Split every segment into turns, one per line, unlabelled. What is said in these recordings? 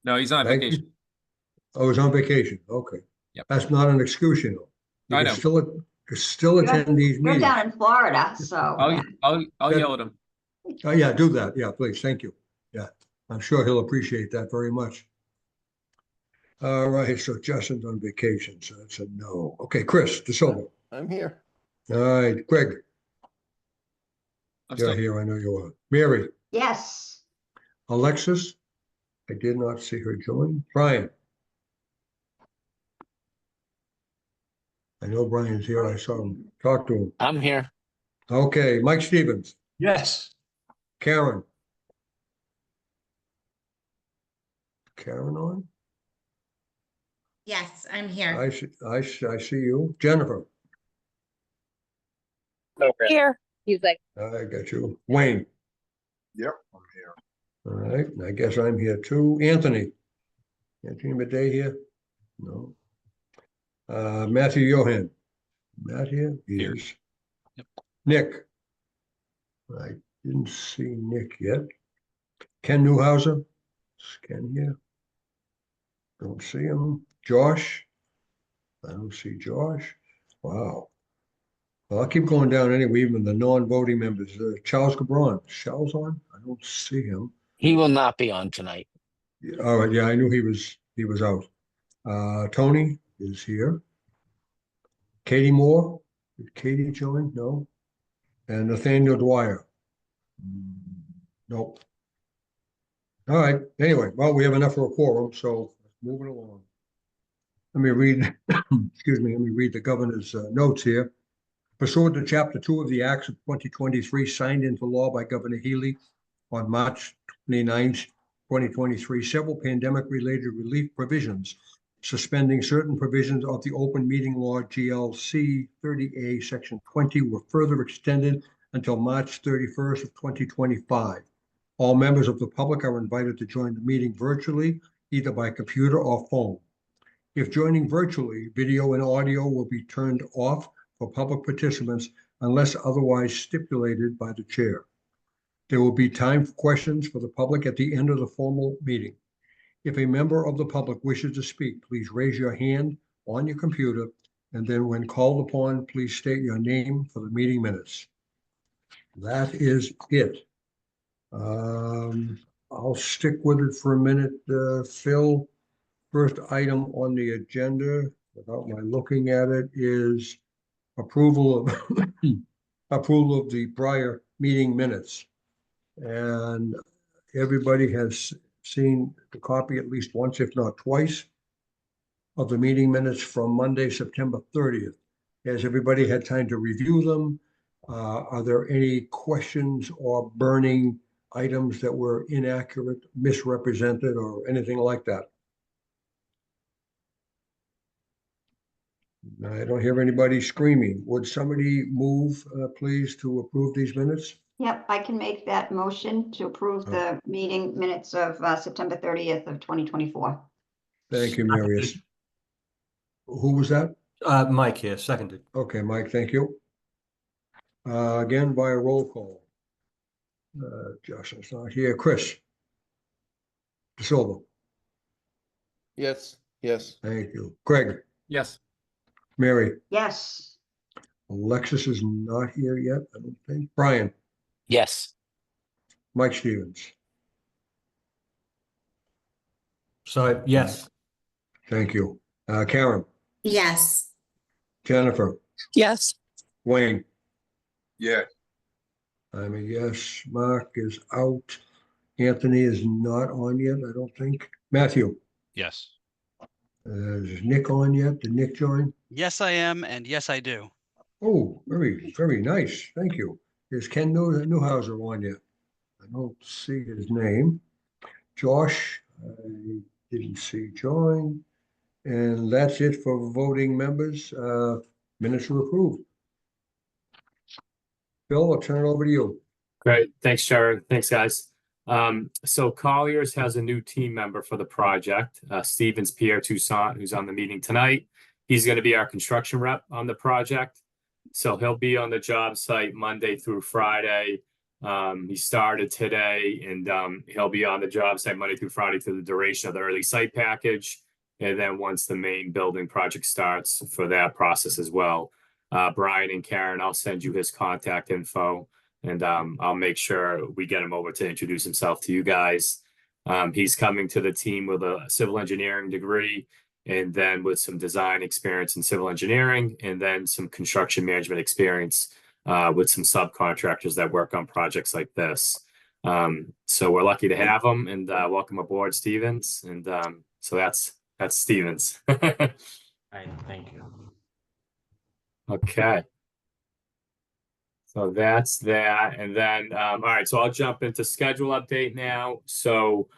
No, he's on
Thank
vacation.
you. Oh, he's on vacation. Okay.
Yep.
That's not an excuse, you know. You
I
can
know.
still attend these
You're
meetings.
down in Florida, so.
I'll yell at him.
Oh, yeah, do that. Yeah, please. Thank you. Yeah, I'm sure he'll appreciate that very much. All right, so Justin's on vacation, so that's a no. Okay, Chris DeSilva.
I'm here.
All right, Greg,
I'm
you're
still
here. I know you are. Mary,
Yes.
Alexis, I did not see her join. Brian. I know Brian's here. I saw him. Talk to him.
I'm here.
Okay, Mike Stevens,
Yes.
Karen. Karen on?
Yes, I'm here.
I see you. Jennifer,
Here. He's like,
I got you. Wayne.
Yep, I'm here.
All right, and I guess I'm here too. Anthony. Anthony Madey here? No. Matthew Johan. Matt here? He
Here.
is.
Yep.
Nick. I didn't see Nick yet. Ken Newhouser. Is Ken here? Don't see him. Josh. I don't see Josh. Wow. Well, I'll keep going down anyway, even the non-voting members. Charles Cabron. Charles on? I don't see him.
He will not be on tonight.
All right, yeah, I knew he was out. Tony is here. Katie Moore, did Katie join? No. And Nathaniel Dwyer. Nope. All right, anyway, well, we have enough for a quorum, so moving along. Let me read, excuse me, let me read the governor's notes here. Pursuant to Chapter 2 of the Acts of 2023, signed into law by Governor Healy on March 29th, 2023, several pandemic-related relief provisions, suspending certain provisions of the Open Meeting Law GLC 30A Section 20 were further extended until March 31st of 2025. All members of the public are invited to join the meeting virtually, either by computer or phone. If joining virtually, video and audio will be turned off for public participants unless otherwise stipulated by the chair. There will be time for questions for the public at the end of the formal meeting. If a member of the public wishes to speak, please raise your hand on your computer, and then when called upon, please state your name for the meeting minutes. That is it. I'll stick with it for a minute, Phil. First item on the agenda, without my looking at it, is approval of approval of the prior meeting minutes. And everybody has seen the copy at least once, if not twice, of the meeting minutes from Monday, September 30th. Has everybody had time to review them? Are there any questions or burning items that were inaccurate, misrepresented, or anything like that? I don't hear anybody screaming. Would somebody move, please, to approve these minutes?
Yep, I can make that motion to approve the meeting minutes of September 30th of 2024.
Thank you, Marius. Who was that?
Mike here, seconded.
Okay, Mike, thank you. Again, by a roll call. Justin's not here. Chris DeSilva.
Yes, yes.
Thank you. Greg.
Yes.
Mary.
Yes.
Alexis is not here yet, I don't think. Brian.
Yes.
Mike Stevens.
So, yes.
Thank you. Karen.
Yes.
Jennifer.
yes.
Wayne.
Yes.
I'm a yes. Mark is out. Anthony is not on yet, I don't think. Matthew.
Yes.
Is Nick on yet? Did Nick join?
Yes, I am, and yes, I do.
Oh, very, very nice. Thank you. Is Ken Newhouser on yet? I don't see his name. Josh, I didn't see join. And that's it for voting members. Minutes are approved. Bill, I'll turn it over to you.
Great. Thanks, Sharon. Thanks, guys. So Colliers has a new team member for the project, Stevens Pierre Toussaint, who's on the meeting tonight. He's going to be our construction rep on the project. So he'll be on the job site Monday through Friday, He started today and he'll be on the job site Monday through Friday through the duration of the early site package. And then once the main building project starts for that process as well. Brian and Karen, I'll send you his contact info and I'll make sure we get him over to introduce himself to you guys. He's coming to the team with a civil engineering degree and then with some design experience in civil engineering and then some construction management experience with some subcontractors that work on projects like this. So we're lucky to have him and welcome aboard, Stevens. And so that's Stevens.
Thank you.
Okay. So that's that. And then, all right, so I'll jump into schedule update now. So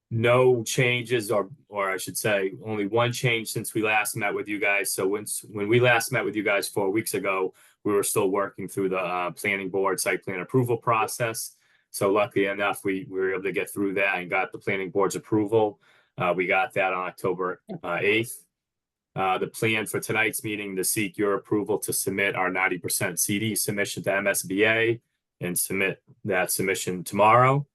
no changes or I should say only one change since we last met with you guys. So when we last met with you guys 4 weeks ago, we were still working through the planning board site plan approval process. So luckily enough, we were able to get through that and got the planning board's approval. We got that on October 8th. The plan for tonight's meeting to seek your approval to submit our 90% CD submission to MSBA and submit that submission tomorrow.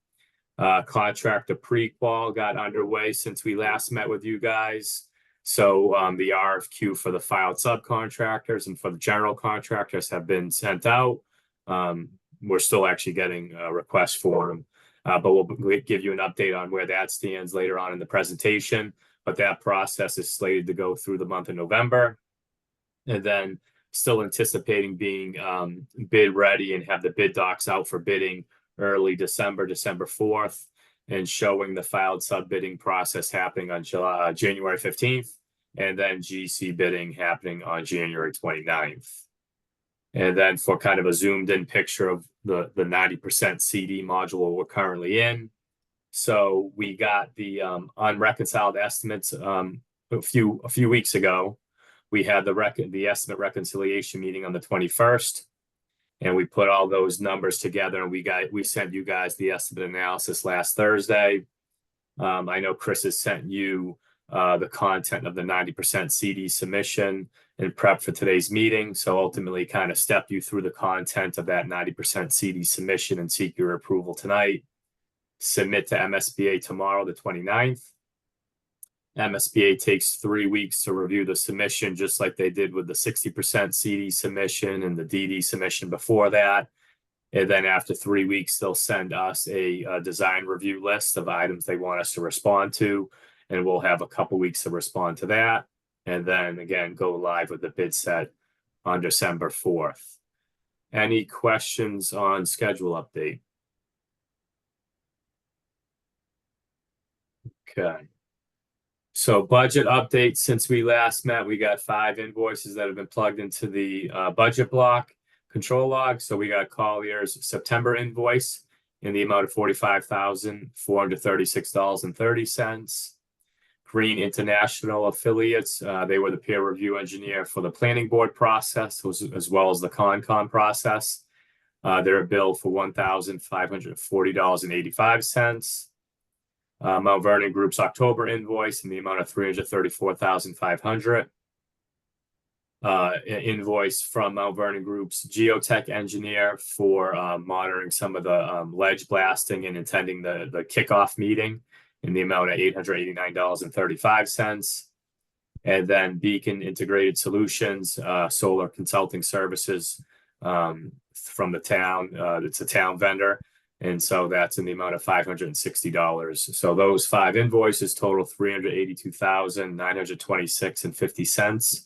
Contractor pre-qual got underway since we last met with you guys. So the RFQ for the filed subcontractors and for the general contractors have been sent out. We're still actually getting requests for them, but we'll give you an update on where that stands later on in the presentation. But that process is slated to go through the month of November. And then still anticipating being bid ready and have the bid docs out for bidding early December 4th, and showing the filed sub-bidding process happening on January 15th, and then GC bidding happening on January 29th. And then for kind of a zoomed in picture of the 90% CD module we're currently in. So we got the unreconciled estimates a few weeks ago. We had the estimate reconciliation meeting on the 21st, and we put all those numbers together. And we sent you guys the estimate analysis last Thursday. I know Chris has sent you the content of the 90% CD submission in prep for today's meeting. So ultimately, kind of step you through the content of that 90% CD submission and seek your approval tonight. Submit to MSBA tomorrow, the 29th. MSBA takes 3 weeks to review the submission, just like they did with the 60% CD submission and the DD submission before that. And then after 3 weeks, they'll send us a design review list of items they want us to respond to. And we'll have a couple weeks to respond to that. And then again, go live with the bid set on December 4th. Any questions on schedule update? Okay. So budget update, since we last met, we got 5 invoices that have been plugged into the budget block control log. So we got Collier's September invoice in the amount of $45,436.30. Green International Affiliates, they were the peer review engineer for the planning board process, as well as the Concom process. They're billed for $1,540.85. Mount Vernon Group's October invoice in the amount of $334,500. Invoice from Mount Vernon Group's geotech engineer for monitoring some of the ledge blasting and attending the kickoff meeting in the amount of $889.35. And then Beacon Integrated Solutions, solar consulting services from the town. It's a town vendor. And so that's in the amount of $560. So those 5 invoices total $382,926.50.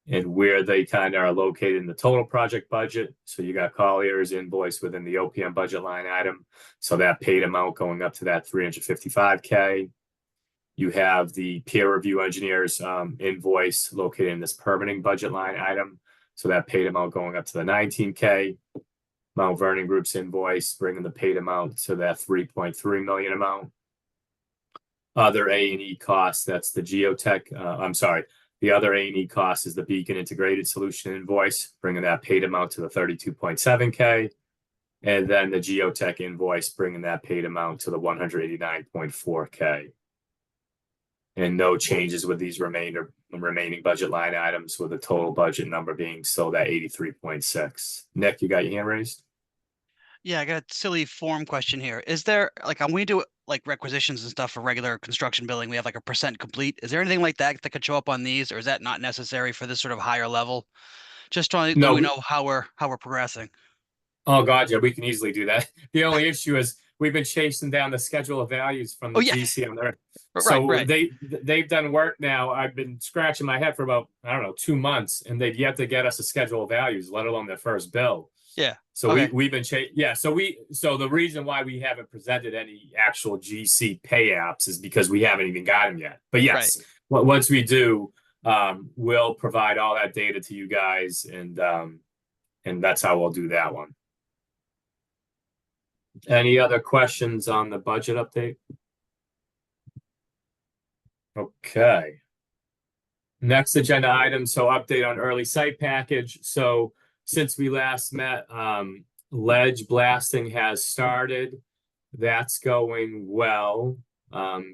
And where they kind of are located in the total project budget. So you got Collier's invoice within the OPM budget line item. So that paid amount going up to that $355K. You have the peer review engineers invoice located in this permitting budget line item. So that paid amount going up to the $19K. Mount Vernon Group's invoice, bringing the paid amount to that $3.3 million amount. Other A&E costs, that's the geotech, the other A&E cost is the Beacon Integrated Solution invoice, bringing that paid amount to the $32.7K. And then the geotech invoice, bringing that paid amount to the $189.4K. And no changes with these remaining budget line items, with the total budget number being still that 83.6. Nick, you got your hand raised?
Yeah, I got a silly form question here. Is there, like, when we do like requisitions and stuff for regular construction billing, we have like a percent complete. Is there anything like that that could show up on these, or is that not necessary for this sort of higher level? Just trying that
No,
we know how we're progressing.
oh God, yeah, we can easily do that. The only issue is we've been chasing down the schedule of values from
Oh
the
yeah,
GC on there.
right,
So
right.
they've done work now. I've been scratching my head for about, I don't know, 2 months, and they've yet to get us a schedule of values, let alone their first bill.
Yeah.
So
Okay.
we've been yeah. So the reason why we haven't presented any actual GC pay apps is because we haven't even got them yet. But yes, once we do, we'll provide all that data to you guys, and that's how we'll do that one. Any other questions on the budget update? Okay. Next agenda item, so update on early site package. So since we last met, ledge blasting has started. That's going well.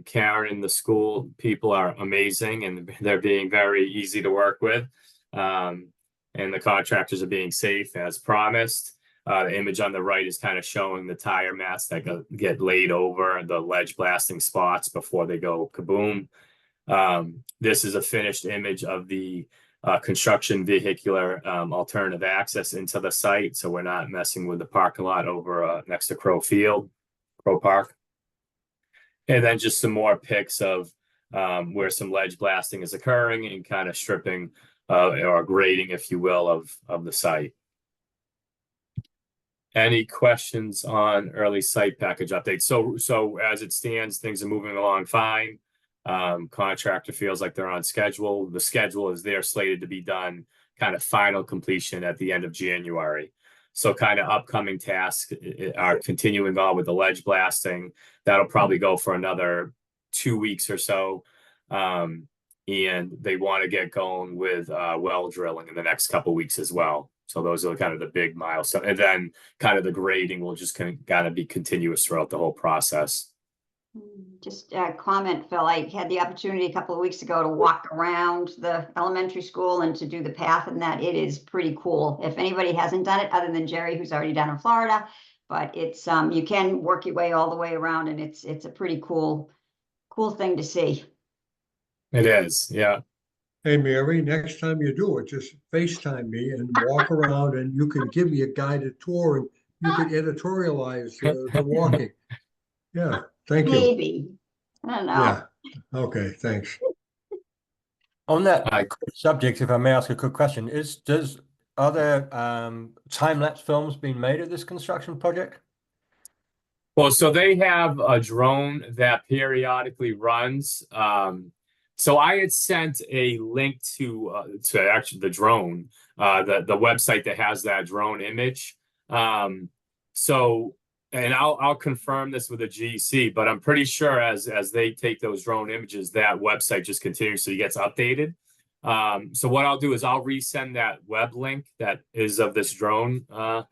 Karen and the school people are amazing, and they're being very easy to work with. And the contractors are being safe as promised. The image on the right is kind of showing the tire mats that get laid over the ledge blasting spots before they go kaboom. This is a finished image of the construction vehicular alternative access into the site, so we're not messing with the parking lot over next to Crow Park. And then just some more pics of where some ledge blasting is occurring and kind of stripping or grading, if you will, of the site. Any questions on early site package updates? So as it stands, things are moving along fine. Contractor feels like they're on schedule. The schedule is there slated to be done kind of final completion at the end of January. So kind of upcoming tasks are continuing on with the ledge blasting. That'll probably go for another 2 weeks or so. And they want to get going with well drilling in the next couple of weeks as well. So those are kind of the big milestones. And then kind of the grading will just kind of be continuous throughout the whole process.
Just a comment, Phil, I had the opportunity a couple of weeks ago to walk around the elementary school and to do the path, and that it is pretty cool. If anybody hasn't done it, other than Jerry, who's already down in Florida, but it's you can work your way all the way around, and it's a pretty cool thing to see.
It is, yeah.
Hey, Mary, next time you do it, just FaceTime me and walk around, and you can give me a guided tour, and you can editorialize the walking. Yeah, thank you.
Maybe. I don't know.
Yeah, okay, thanks.
On that subject, if I may ask a quick question, are there time-lapse films being made of this construction project?
Well, so they have a drone that periodically runs. So I had sent a link to actually the drone, the website that has that drone image. So, and I'll confirm this with a GC, but I'm pretty sure as they take those drone images, that website just continuously gets updated. So what I'll do is I'll resend that web link that is of this drone. But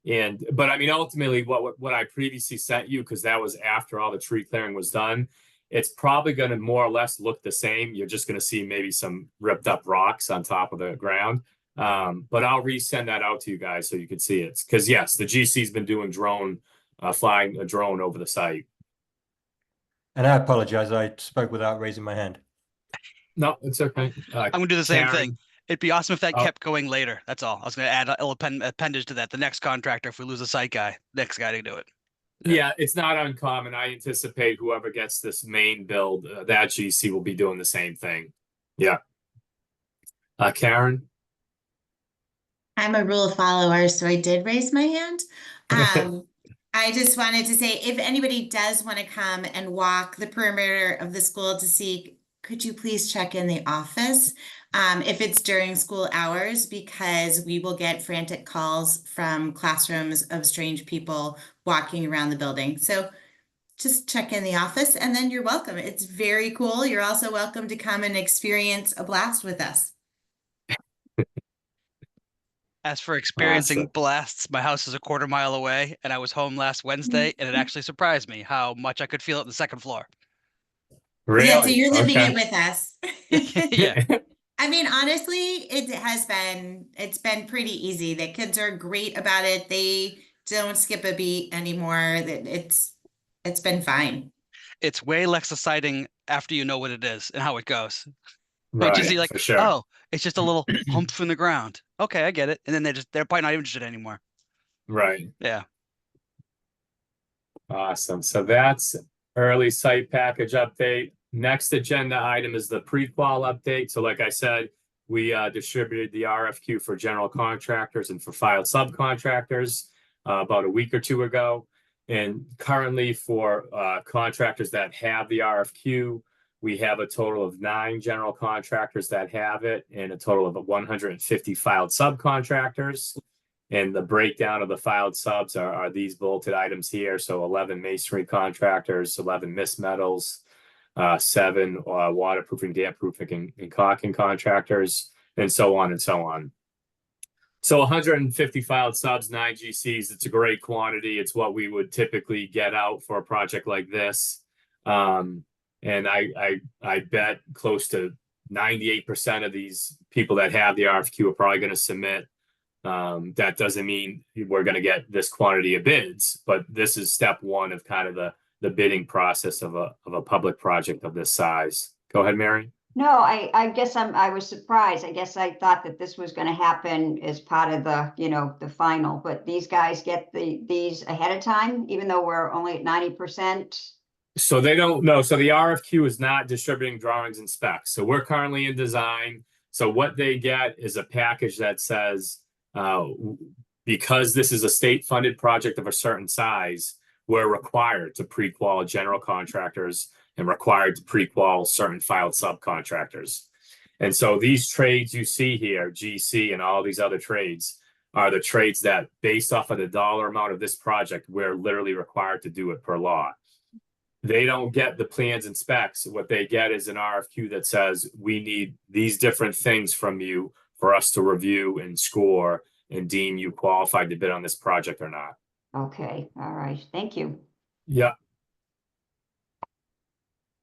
I mean, ultimately, what I previously sent you, because that was after all the tree clearing was done, it's probably going to more or less look the same. You're just going to see maybe some ripped up rocks on top of the ground. But I'll resend that out to you guys so you can see it. Because yes, the GC's been doing flying a drone over the site.
And I apologize, I spoke without raising my hand.
No, it's okay.
I'm gonna do the same
Karen.
thing. It'd be awesome if that kept going later. That's all. I was gonna add a little appendage to that. The next contractor, if we lose a site guy, next guy to do it.
Yeah, it's not uncommon. I anticipate whoever gets this main build, that GC will be doing the same thing. Yeah. Karen?
I'm a rule follower, so I did raise my hand. I just wanted to say, if anybody does want to come and walk the perimeter of the school to see, could you please check in the office if it's during school hours, because we will get frantic calls from classrooms of strange people walking around the building. So just check in the office and then you're welcome. It's very cool. You're also welcome to come and experience a blast with us.
As for experiencing blasts, my house is a quarter mile away, and I was home last Wednesday, and it actually surprised me how much I could feel it on the second floor.
Really?
Yeah, so you're living it with us.
Yeah.
I mean, honestly, it's been pretty easy. The kids are great about it. They don't skip a beat anymore. That it's been fine.
It's way less exciting after you know what it is and how it goes. But you
Right,
see, like,
for sure.
oh, it's just a little hump in the ground. Okay, I get it. And then they're probably not interested anymore.
Right.
Yeah.
Awesome. So that's early site package update. Next agenda item is the pre-qual update. So like I said, we distributed the RFQ for general contractors and for filed subcontractors about a week or two ago. And currently for contractors that have the RFQ, we have a total of 9 general contractors that have it and a total of 150 filed subcontractors. And the breakdown of the filed subs are these bulleted items here. So 11 masonry contractors, 11 mist metals, 7 waterproofing, dampproofing, and caulking contractors, and so on and so on. So 150 filed subs, 9 GCs. It's a great quantity. It's what we would typically get out for a project like this. And I bet close to 98% of these people that have the RFQ are probably going to submit. That doesn't mean we're going to get this quantity of bids, but this is step one of kind of the bidding process of a public project of this size. Go ahead, Mary.
No, I guess I was surprised. I guess I thought that this was going to happen as part of the, the final, but these guys get these ahead of time, even though we're only at 90%.
So they don't know. So the RFQ is not distributing drawings and specs. So we're currently in design. So what they get is a package that says, because this is a state-funded project of a certain size, we're required to pre-qual general contractors and required to pre-qual certain filed subcontractors. And so these trades you see here, GC and all these other trades, are the trades that, based off of the dollar amount of this project, we're literally required to do it per law. They don't get the plans and specs. What they get is an RFQ that says, we need these different things from you for us to review and score and deem you qualified to bid on this project or not.
Okay, all right, thank you.
Yeah.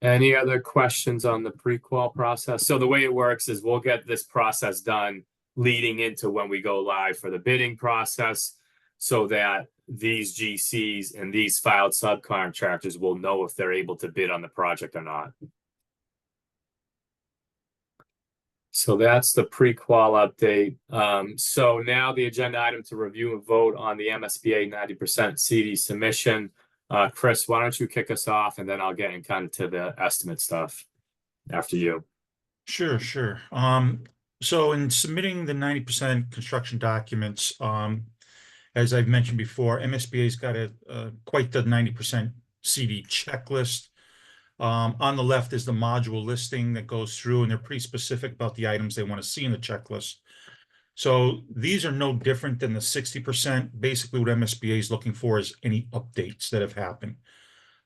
Any other questions on the pre-qual process? So the way it works is we'll get this process done leading into when we go live for the bidding process, so that these GCs and these filed subcontractors will know if they're able to bid on the project or not. So that's the pre-qual update. So now the agenda item to review and vote on the MSBA 90% CD submission. Chris, why don't you kick us off, and then I'll get in kind of to the estimate stuff after you.
Sure. So in submitting the 90% construction documents, as I've mentioned before, MSBA's got quite the 90% CD checklist. On the left is the module listing that goes through, and they're pretty specific about the items they want to see in the checklist. So these are no different than the 60%. Basically, what MSBA is looking for is any updates that have happened.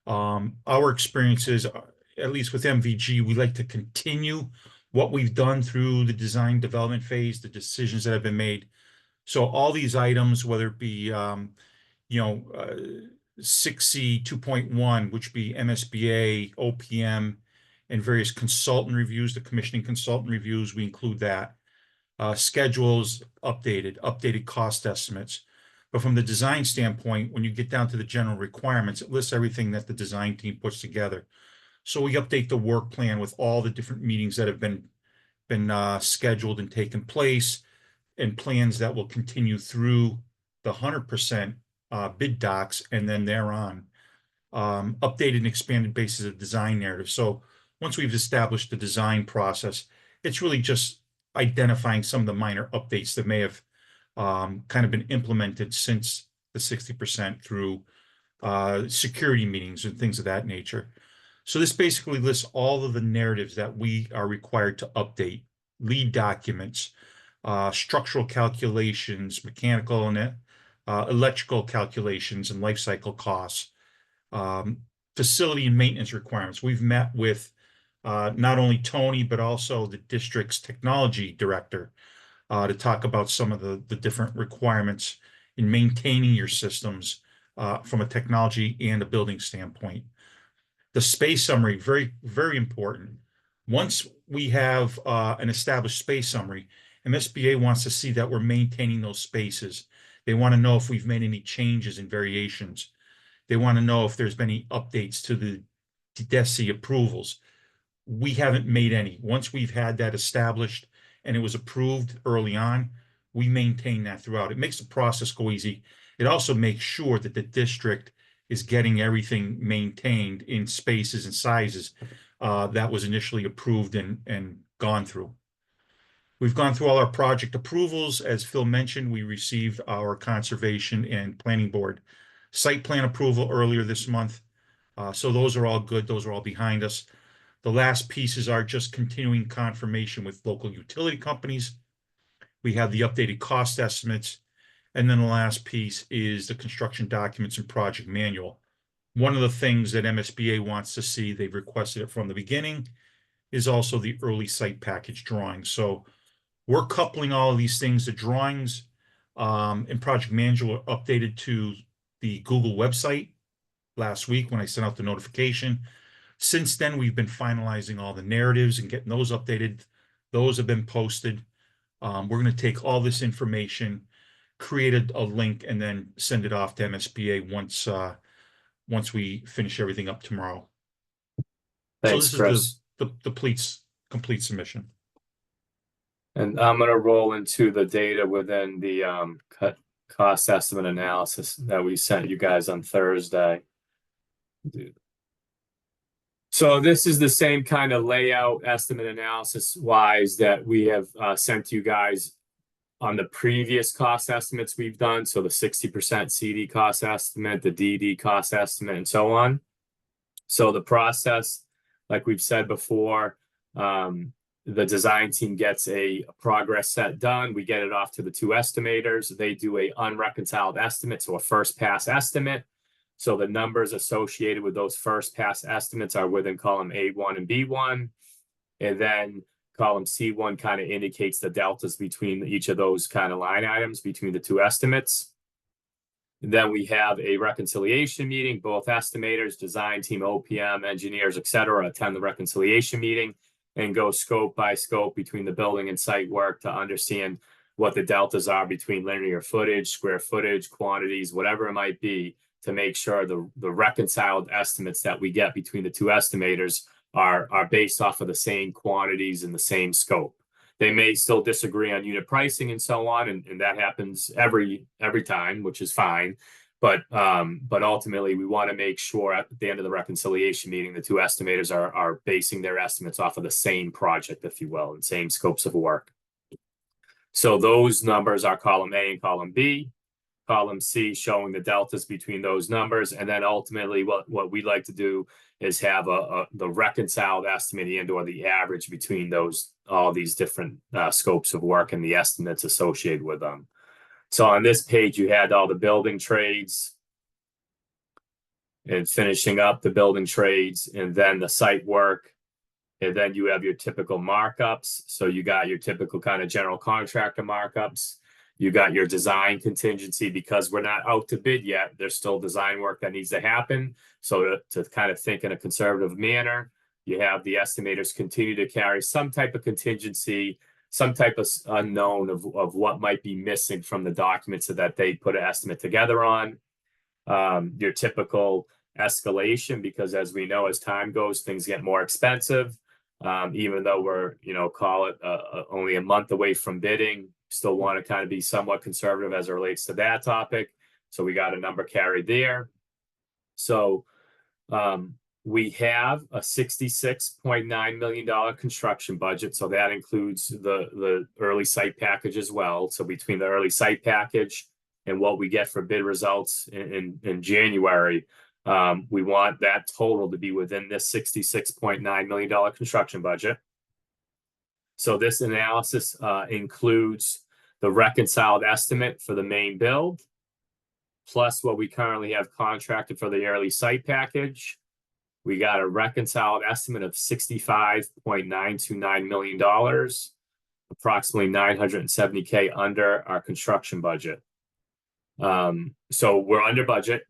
Our experiences, at least with MVG, we like to continue what we've done through the design development phase, the decisions that have been made. So all these items, whether it be 6C 2.1, which be MSBA, OPM, and various consultant reviews, the commissioning consultant reviews, we include that. Schedules updated cost estimates. But from the design standpoint, when you get down to the general requirements, it lists everything that the design team puts together. So we update the work plan with all the different meetings that have been scheduled and taken place, and plans that will continue through the 100% bid docs and then thereon. Updated and expanded basis of design narrative. So once we've established the design process, it's really just identifying some of the minor updates that may have kind of been implemented since the 60% through security meetings and things of that nature. So this basically lists all of the narratives that we are required to update: lead documents, structural calculations, mechanical and electrical calculations, and life cycle costs, facility and maintenance requirements. We've met with not only Tony, but also the district's technology director to talk about some of the different requirements in maintaining your systems from a technology and a building standpoint. The space summary, very, very important. Once we have an established space summary, MSBA wants to see that we're maintaining those spaces, They want to know if we've made any changes and variations. They want to know if there's been any updates to the DESI approvals. We haven't made any. Once we've had that established and it was approved early on, we maintain that throughout. It makes the process go easy. It also makes sure that the district is getting everything maintained in spaces and sizes that was initially approved and gone through. We've gone through all our project approvals. As Phil mentioned, we received our conservation and planning board site plan approval earlier this month. So those are all good. Those are all behind us. The last pieces are just continuing confirmation with local utility companies. We have the updated cost estimates. And then the last piece is the construction documents and project manual. One of the things that MSBA wants to see, they've requested it from the beginning, is also the early site package drawings. So we're coupling all of these things. The drawings and project manual are updated to the Google website last week when I sent out the notification. Since then, we've been finalizing all the narratives and getting those updated. Those have been posted. We're going to take all this information, create a link, and then send it off to MSBA once we finish everything up tomorrow.
Thanks,
So
Chris.
this is the complete submission.
And I'm going to roll into the data within the cost estimate analysis that we sent you guys on Thursday. So this is the same kind of layout estimate analysis wise that we have sent to you guys on the previous cost estimates we've done. So the 60% CD cost estimate, the DD cost estimate, and so on. So the process, like we've said before, the design team gets a progress set done. We get it off to the two estimators. They do a unreconciled estimate, so a first pass estimate. So the numbers associated with those first pass estimates are within column A1 and B1. And then column C1 kind of indicates the deltas between each of those kind of line items between the two estimates. And then we have a reconciliation meeting. Both estimators, design team, OPM, engineers, etc., attend the reconciliation meeting and go scope by scope between the building and site work to understand what the deltas are between linear footage, square footage, quantities, whatever it might be, to make sure the reconciled estimates that we get between the two estimators are based off of the same quantities and the same scope. They may still disagree on unit pricing and so on, and that happens every time, which is fine. But ultimately, we want to make sure at the end of the reconciliation meeting, the two estimators are basing their estimates off of the same project, if you will, and same scopes of work. So those numbers are column A and column B. Column C showing the deltas between those numbers. And then ultimately what we'd like to do is have the reconciled estimate and or the average between all these different scopes of work and the estimates associated with them. So on this page, you had all the building trades and finishing up the building trades and then the site work. And then you have your typical markups. So you got your typical kind of general contractor markups. You got your design contingency because we're not out to bid yet. There's still design work that needs to happen. So to kind of think in a conservative manner, you have the estimators continue to carry some type of contingency, some type of unknown of what might be missing from the documents so that they put an estimate together on. Your typical escalation, because as we know, as time goes, things get more expensive. Even though we're, call it only a month away from bidding, still want to kind of be somewhat conservative as it relates to that topic. So we got a number carried there. So we have a $66.9 million construction budget. So that includes the early site package as well. So between the early site package and what we get for bid results in January, we want that total to be within this $66.9 million construction budget. So this analysis includes the reconciled estimate for the main build, plus what we currently have contracted for the early site package. We got a reconciled estimate of $65.929 million, approximately $970K under our construction budget. So we're under budget.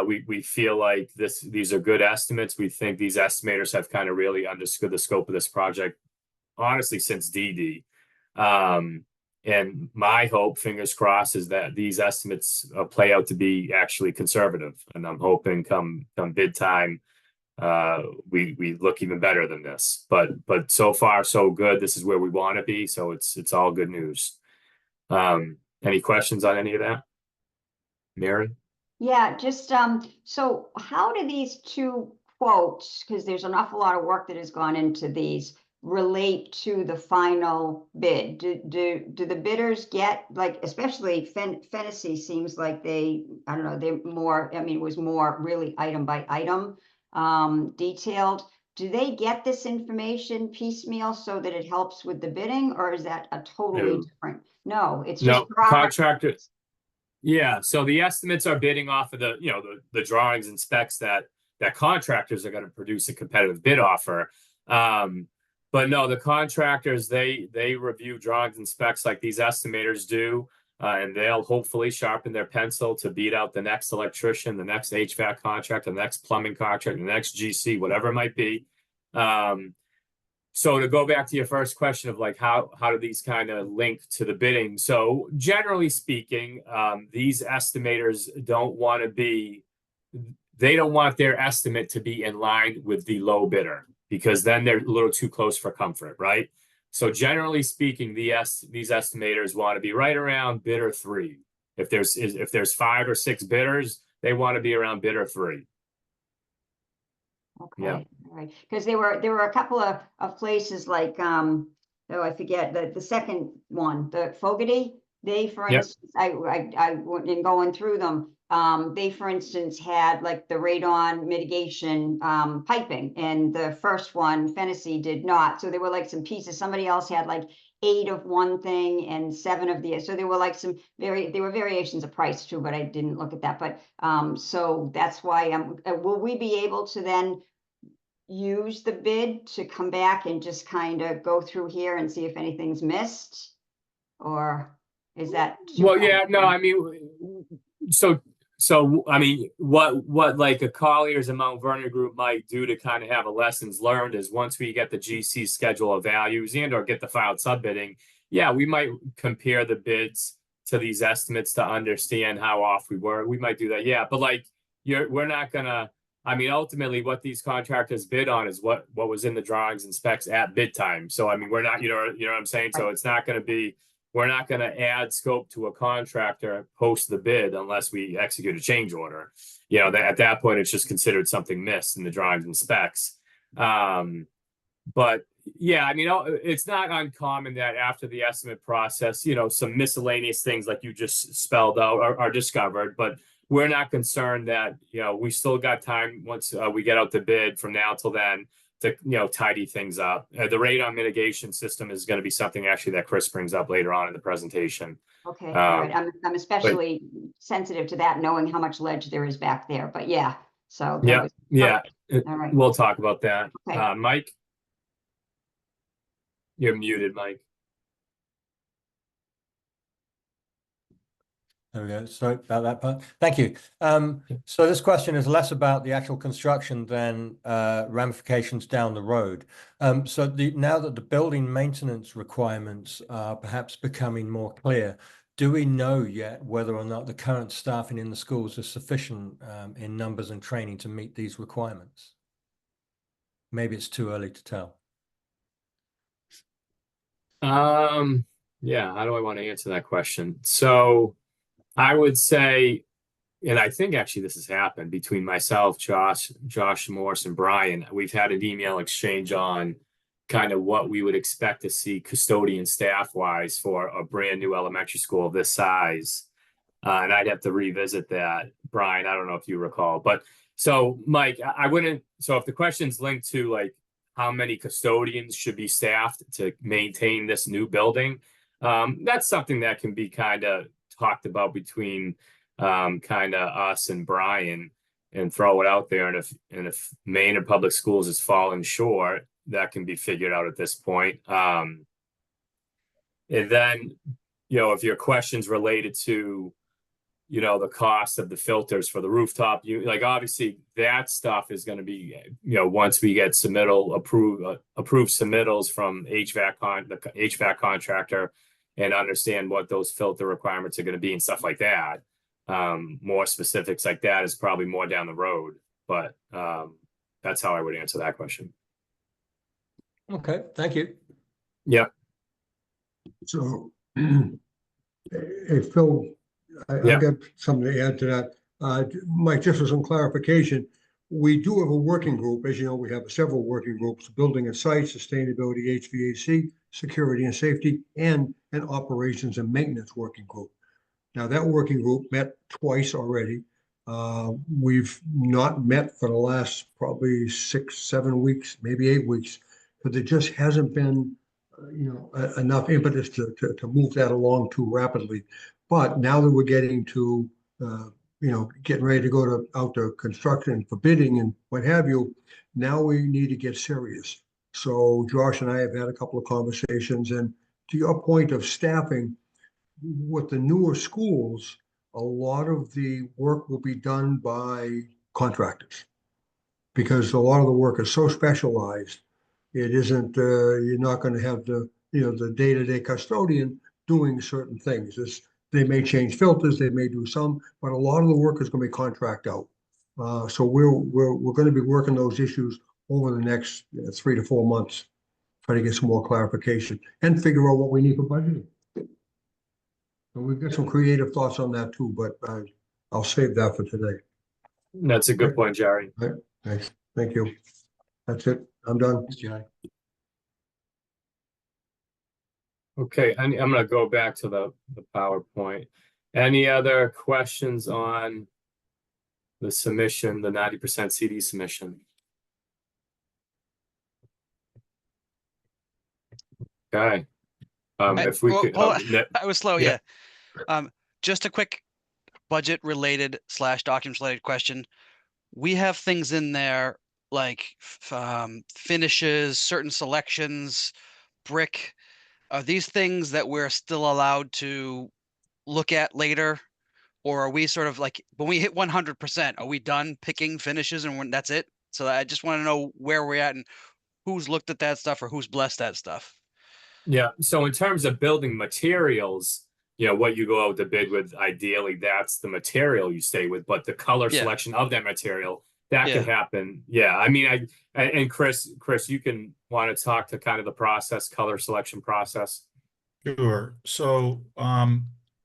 We feel like these are good estimates. We think these estimators have kind of really understood the scope of this project, honestly, since DD. And my hope, fingers crossed, is that these estimates play out to be actually conservative. And I'm hoping come bid time, we look even better than this. But so far so good. This is where we want to be. So it's all good news. Any questions on any of that? Mary?
Yeah, just, so how do these two quotes, because there's an awful lot of work that has gone into these, relate to the final bid? Do the bidders get, like, especially Fennessy seems like they, I don't know, they're more, I mean, it was more really item by item, detailed. Do they get this information piecemeal so that it helps with the bidding, or is that a totally
No.
different? No, it's
No,
just for our
contractor. Yeah, so the estimates are bidding off of the, the drawings and specs that contractors are going to produce a competitive bid offer. But no, the contractors, they review drawings and specs like these estimators do, and they'll hopefully sharpen their pencil to beat out the next electrician, the next HVAC contract, the next plumbing contract, the next GC, whatever it might be. So to go back to your first question of like how do these kind of link to the bidding? So generally speaking, these estimators don't want their estimate to be in line with the low bidder, because then they're a little too close for comfort, right? So generally speaking, these estimators want to be right around bidder 3. If there's 5 or 6 bidders, they want to be around bidder 3.
Okay,
Yeah.
all right, because there were a couple of places like, oh, I forget, the second one, the Fogarty, they, for
Yep.
instance, I went in going through them, they, for instance, had like the radon mitigation piping, and the first one, Fennessy, did not. So there were like some pieces, somebody else had like 8 of one thing and 7 of the, so there were like some there were variations of price too, but I didn't look at that. But so that's why will we be able to then use the bid to come back and just kind of go through here and see if anything's missed? Or is that too
Well, yeah, no,
complicated?
I mean, so I mean, what like a Colliers and Mount Vernon group might do to kind of have a lessons learned is once we get the GC schedule of values and or get the filed subbidding, yeah, we might compare the bids to these estimates to understand how off we were. We might do that, yeah, but like we're not gonna. I mean, ultimately, what these contractors bid on is what was in the drawings and specs at bid time. So, I mean, we're not, you know what I'm saying. So it's not going to be. We're not going to add scope to a contractor post the bid unless we execute a change order. At that point, it's just considered something missed in the drawings and specs. But yeah, I mean, it's not uncommon that after the estimate process, some miscellaneous things like you just spelled out are discovered. But we're not concerned that, we still got time once we get out the bid from now till then to tidy things up. The radon mitigation system is going to be something actually that Chris brings up later on in the presentation.
Okay, all right. I'm especially sensitive to that, knowing how much ledge there is back there. But yeah, so that was perfect. All right.
We'll talk about that.
Okay.
Mike, you're muted, Mike.
There we go. Sorry about that part. Thank you. So this question is less about the actual construction than ramifications down the road. So now that the building maintenance requirements are perhaps becoming more clear, do we know yet whether or not the current staffing in the schools is sufficient in numbers and training to meet these requirements? Maybe it's too early to tell.
Yeah, how do I want to answer that question? So I would say, and I think actually this has happened between myself, Josh Morse, and Brian. We've had an email exchange on kind of what we would expect to see custodian staff wise for a brand new elementary school of this size. And I'd have to revisit that, Brian. I don't know if you recall, but so Mike, I wouldn't. So if the question's linked to like how many custodians should be staffed to maintain this new building, that's something that can be kind of talked about between kind of us and Brian and throw it out there. And if Maine and public schools is falling short, that can be figured out at this point. And then, if your question's related to, the cost of the filters for the rooftop, obviously that stuff is going to be, once we get approved submittals from the HVAC contractor, and understand what those filter requirements are going to be and stuff like that. More specifics like that is probably more down the road, but that's how I would answer that question.
Okay, thank you.
Yep.
So, hey, Phil,
Yeah.
I got something to add to that. Mike, just for some clarification, we do have a working group. As you know, we have several working groups: building and site, sustainability, HVAC, security and safety, and an operations and maintenance working group. Now, that working group met twice already. We've not met for the last probably 6, 7 weeks, maybe 8 weeks, but there just hasn't been enough impetus to move that along too rapidly. But now that we're getting to, getting ready to go out to construction for bidding and what have you, now we need to get serious. So Josh and I have had a couple of conversations, and to your point of staffing, with the newer schools, a lot of the work will be done by contractors because a lot of the work is so specialized. It isn't, you're not going to have the day-to-day custodian doing certain things. They may change filters, they may do some, but a lot of the work is going to be contract out. So we're going to be working those issues over the next 3 to 4 months, try to get some more clarification and figure out what we need for budgeting. So we've got some creative thoughts on that too, but I'll save that for today.
That's a good point, Jerry.
All right, thanks. Thank you. That's it. I'm done.
Okay, I'm gonna go back to the PowerPoint. Any other questions on the submission, the 90% CD submission? Okay. If we could,
I was slow,
yeah.
Just a quick budget related / documents related question. We have things in there like finishes, certain selections, brick. Are these things that we're still allowed to look at later? Or are we sort of like, when we hit 100%, are we done picking finishes and that's it? So I just want to know where we're at and who's looked at that stuff or who's blessed that stuff.
Yeah, so in terms of building materials, what you go out to bid with, ideally, that's the material you stay with, but the color selection of that material, that could happen. Yeah, I mean, and Chris, you can want to talk to kind of the process, color selection process.
Sure. So,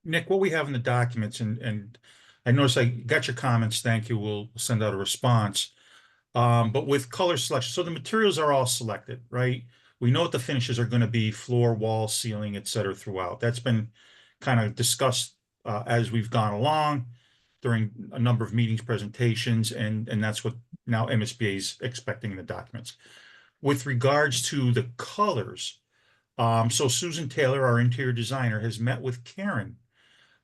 Nick, what we have in the documents, and I noticed I got your comments. Thank you. We'll send out a response. But with color selection, so the materials are all selected, right? We know what the finishes are going to be: floor, wall, ceiling, et cetera, throughout. That's been kind of discussed as we've gone along during a number of meetings, presentations, and that's what now MSBA is expecting in the documents. With regards to the colors, so Susan Taylor, our interior designer, has met with Karen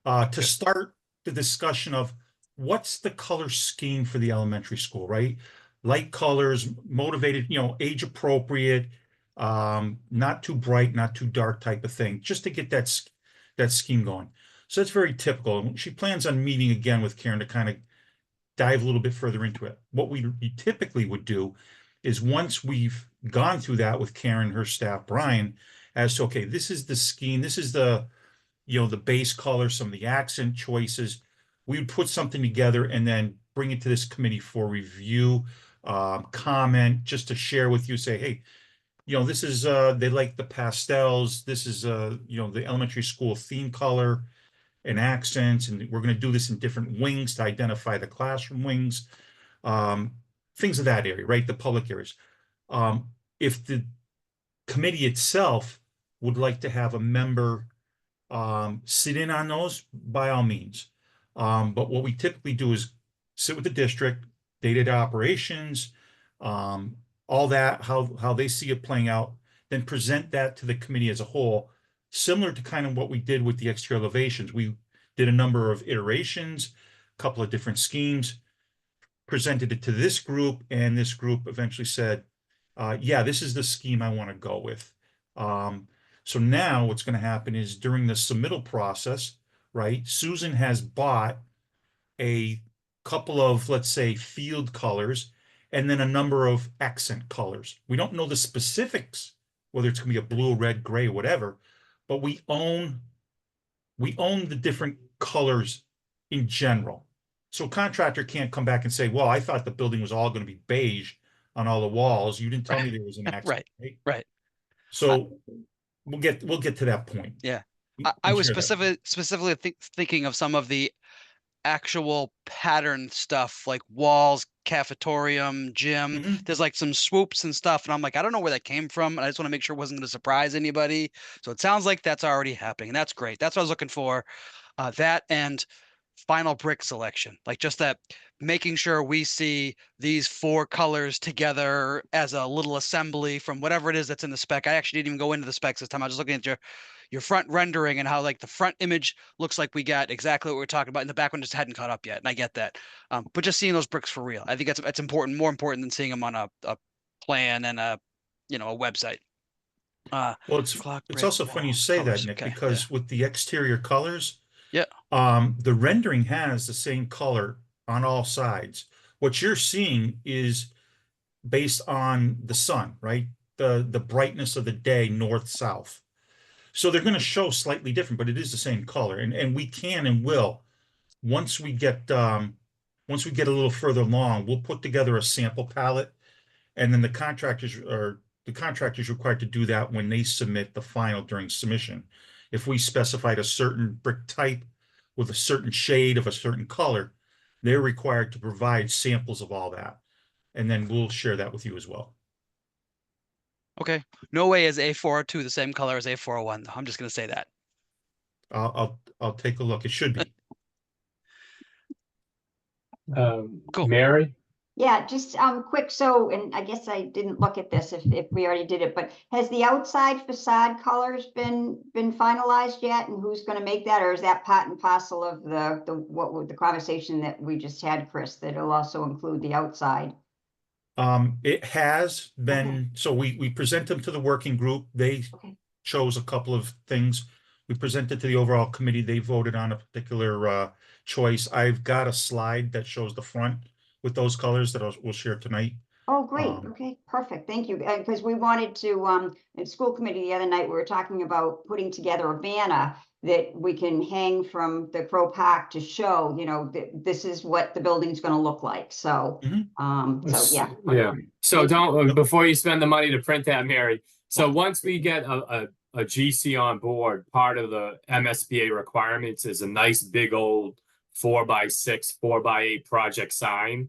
to start the discussion of what's the color scheme for the elementary school, right? Light colors, motivated, age appropriate, not too bright, not too dark type of thing, just to get that scheme going. So that's very typical. She plans on meeting again with Karen to kind of dive a little bit further into it. What we typically would do is, once we've gone through that with Karen, her staff, Brian, as to, okay, this is the scheme, this is the base color, some of the accent choices, we would put something together and then bring it to this committee for review, comment, just to share with you, say, hey, this is, they like the pastels, this is, the elementary school theme color and accents, and we're going to do this in different wings to identify the classroom wings, things of that area, right? The public areas. If the committee itself would like to have a member sit in on those, by all means. But what we typically do is sit with the district, day-to-day operations, all that, how they see it playing out, then present that to the committee as a whole, similar to kind of what we did with the exterior elevations. We did a number of iterations, a couple of different schemes, presented it to this group, and this group eventually said, yeah, this is the scheme I want to go with. So now what's going to happen is, during the submittal process, right, Susan has bought a couple of, let's say, field colors, and then a number of accent colors. We don't know the specifics, whether it's going to be a blue, red, gray, whatever, but we own the different colors in general. So a contractor can't come back and say, well, I thought the building was all going to be beige on all the walls. You didn't tell me there was an accent, right?
Right.
So we'll get to that point.
Yeah.
We
I was
share that.
specifically thinking of some of the actual pattern stuff like walls, cafetorium, gym.
Mhm.
There's like some swoops and stuff. And I'm like, I don't know where that came from. And I just want to make sure it wasn't going to surprise anybody. So it sounds like that's already happening. And that's great. That's what I was looking for. That and final brick selection, like just that making sure we see these 4 colors together as a little assembly from whatever it is that's in the spec. I actually didn't even go into the specs this time. I was just looking at your front rendering and how like the front image looks like we got exactly what we're talking about, and the back one just hadn't caught up yet. And I get that. But just seeing those bricks for real, I think that's important, more important than seeing them on a plan and a website.
Well,
Clock,
it's
brick,
also funny you
walls,
say
colors.
that, Nick,
Okay,
because with the exterior colors,
yeah.
the rendering has the same color on all sides. What you're seeing is based on the sun, right? The brightness of the day, north, south. So they're going to show slightly different, but it is the same color. And we can and will, once we get a little further along, we'll put together a sample palette, and then the contractor's required to do that when they submit the final during submission. If we specified a certain brick type with a certain shade of a certain color, they're required to provide samples of all that. And then we'll share that with you as well.
Okay. No way is A402 the same color as A401, though. I'm just going to say that.
I'll take a look. It should be.
Cool.
Mary?
Yeah, just quick. So, and I guess I didn't look at this if we already did it, but has the outside facade colors been finalized yet? And who's going to make that, or is that part and parcel of the conversation that we just had, Chris? That it'll also include the outside.
It has been, so we present them to the working group. They
Okay.
chose a couple of things. We presented to the overall committee. They voted on a particular choice. I've got a slide that shows the front with those colors that we'll share tonight.
Oh, great. Okay, perfect. Thank you. Because we wanted to, in school committee the other night, we were talking about putting together a banner that we can hang from the Crow Park to show, that this is what the building's going to look like. So, so yeah.
Yeah. So
Thank
don't, before you spend the money to print that, Mary. So once we get a GC on board, part of the MSBA requirements is a nice big old 4x6, 4x8 project sign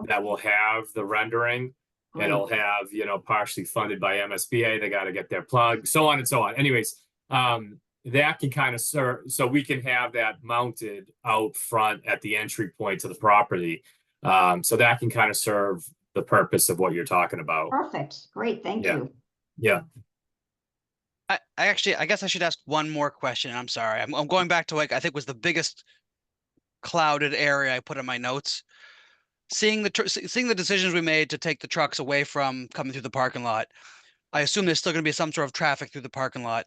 that will have the rendering. And it'll have, partially funded by MSBA. They got to get their plug, so on and so on. Anyways, that can kind of serve, so we can have that mounted out front at the entry point to the property. So that can kind of serve the purpose of what you're talking about.
Perfect. Great. Thank you.
Yeah.
I guess I should ask one more question. I'm sorry. I'm going back to I think was the biggest clouded area I put in my notes. Seeing the decisions we made to take the trucks away from coming through the parking lot, I assume there's still going to be some sort of traffic through the parking lot.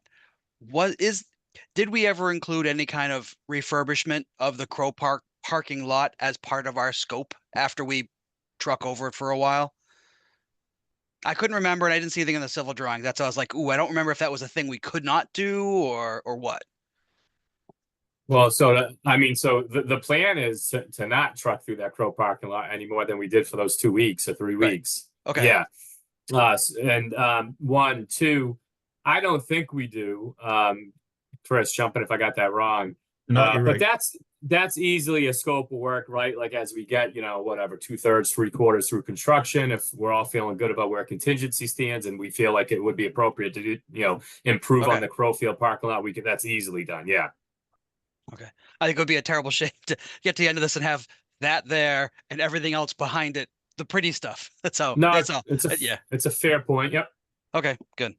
Did we ever include any kind of refurbishment of the Crow Park parking lot as part of our scope after we truck over it for a while? I couldn't remember, and I didn't see anything in the civil drawing. That's why I was like, ooh, I don't remember if that was a thing we could not do or what.
Well, so the plan is to not truck through that Crow parking lot any more than we did for those 2 weeks or 3 weeks.
Okay.
Yeah. One, two, I don't think we do. Chris, jump in if I got that wrong.
No, you're right.
But that's easily a scope of work, right? Like as we get, whatever, 2/3, 3/4 through construction, if we're all feeling good about where contingency stands and we feel like it would be appropriate to do, improve on the Crowfield parking lot, that's easily done. Yeah.
Okay. I think it would be a terrible shame to get to the end of this and have that there and everything else behind it, the pretty stuff. That's all.
It's a fair point. Yep.
Okay, good.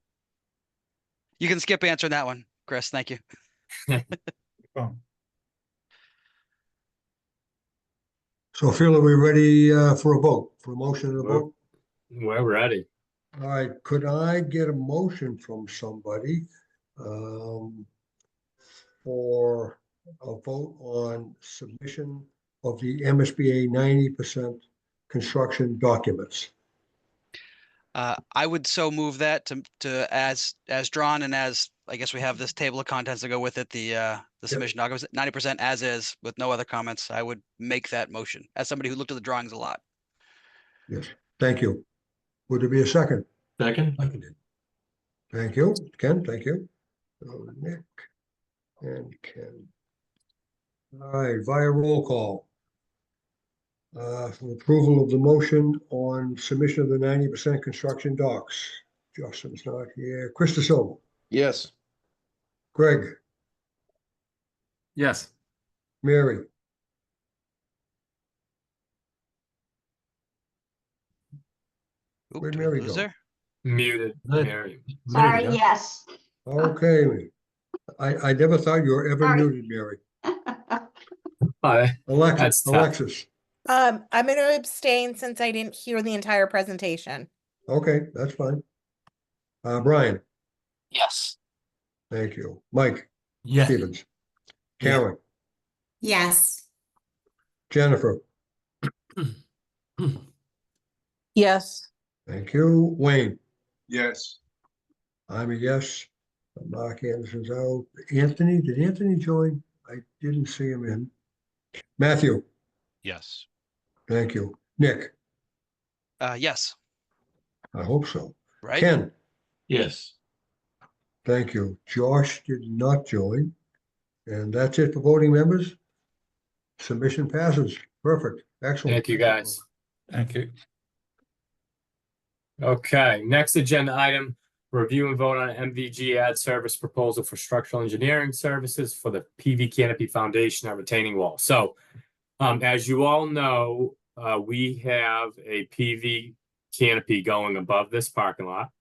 You can skip answering that one, Chris. Thank you.
So Phil, are we ready for a vote, for a motion and a vote?
We're ready.
All right, could I get a motion from somebody for a vote on submission of the MSBA 90% construction documents?
I would so move that to as drawn and as I guess we have this table of contents to go with it, the submission documents, 90% as is, with no other comments. I would make that motion as somebody who looked at the drawings a lot.
Yes, thank you. Would there be a second?
Second.
Seconded. Thank you, Ken, thank you. So Nick and Ken. All right, via roll call. For approval of the motion on submission of the 90% construction docs. Justin's not here. Krista Silva,
Yes.
Greg,
Yes.
Mary,
Oop,
Where'd
did we
Mary
lose
go?
her?
Muted,
Good.
Mary.
Sorry,
There we go.
yes.
okay. I never thought you were ever
Sorry.
muted, Mary.
That's
Alexis,
tough.
Alexis,
I'm gonna abstain since I didn't hear the entire presentation.
okay, that's fine. Brian,
Yes.
thank you. Mike
Yes.
Stevens, Karen,
Yes.
Jennifer,
Yes.
thank you. Wayne,
Yes.
I'm a yes. Mark Anderson's out. Anthony, did Anthony join? I didn't see him in. Matthew,
Yes.
thank you. Nick,
Yes,
I hope so.
right?
Ken,
Yes.
thank you. Josh did not join. And that's it for voting members. Submission passes. Perfect. Excellent.
Thank you, guys.
Thank you.
Okay, next agenda item, review and vote on MVG ad service proposal for structural engineering services for the PV canopy foundation and retaining wall. So, as you all know, we have a PV canopy going above this parking lot.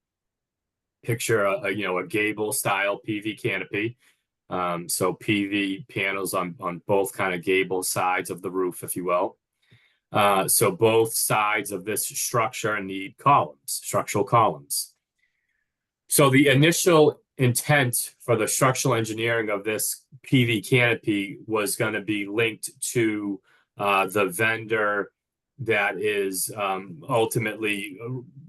Picture a gable style PV canopy. So PV panels on both kind of gable sides of the roof, if you will. So both sides of this structure need columns, structural columns. So the initial intent for the structural engineering of this PV canopy was going to be linked to the vendor that is ultimately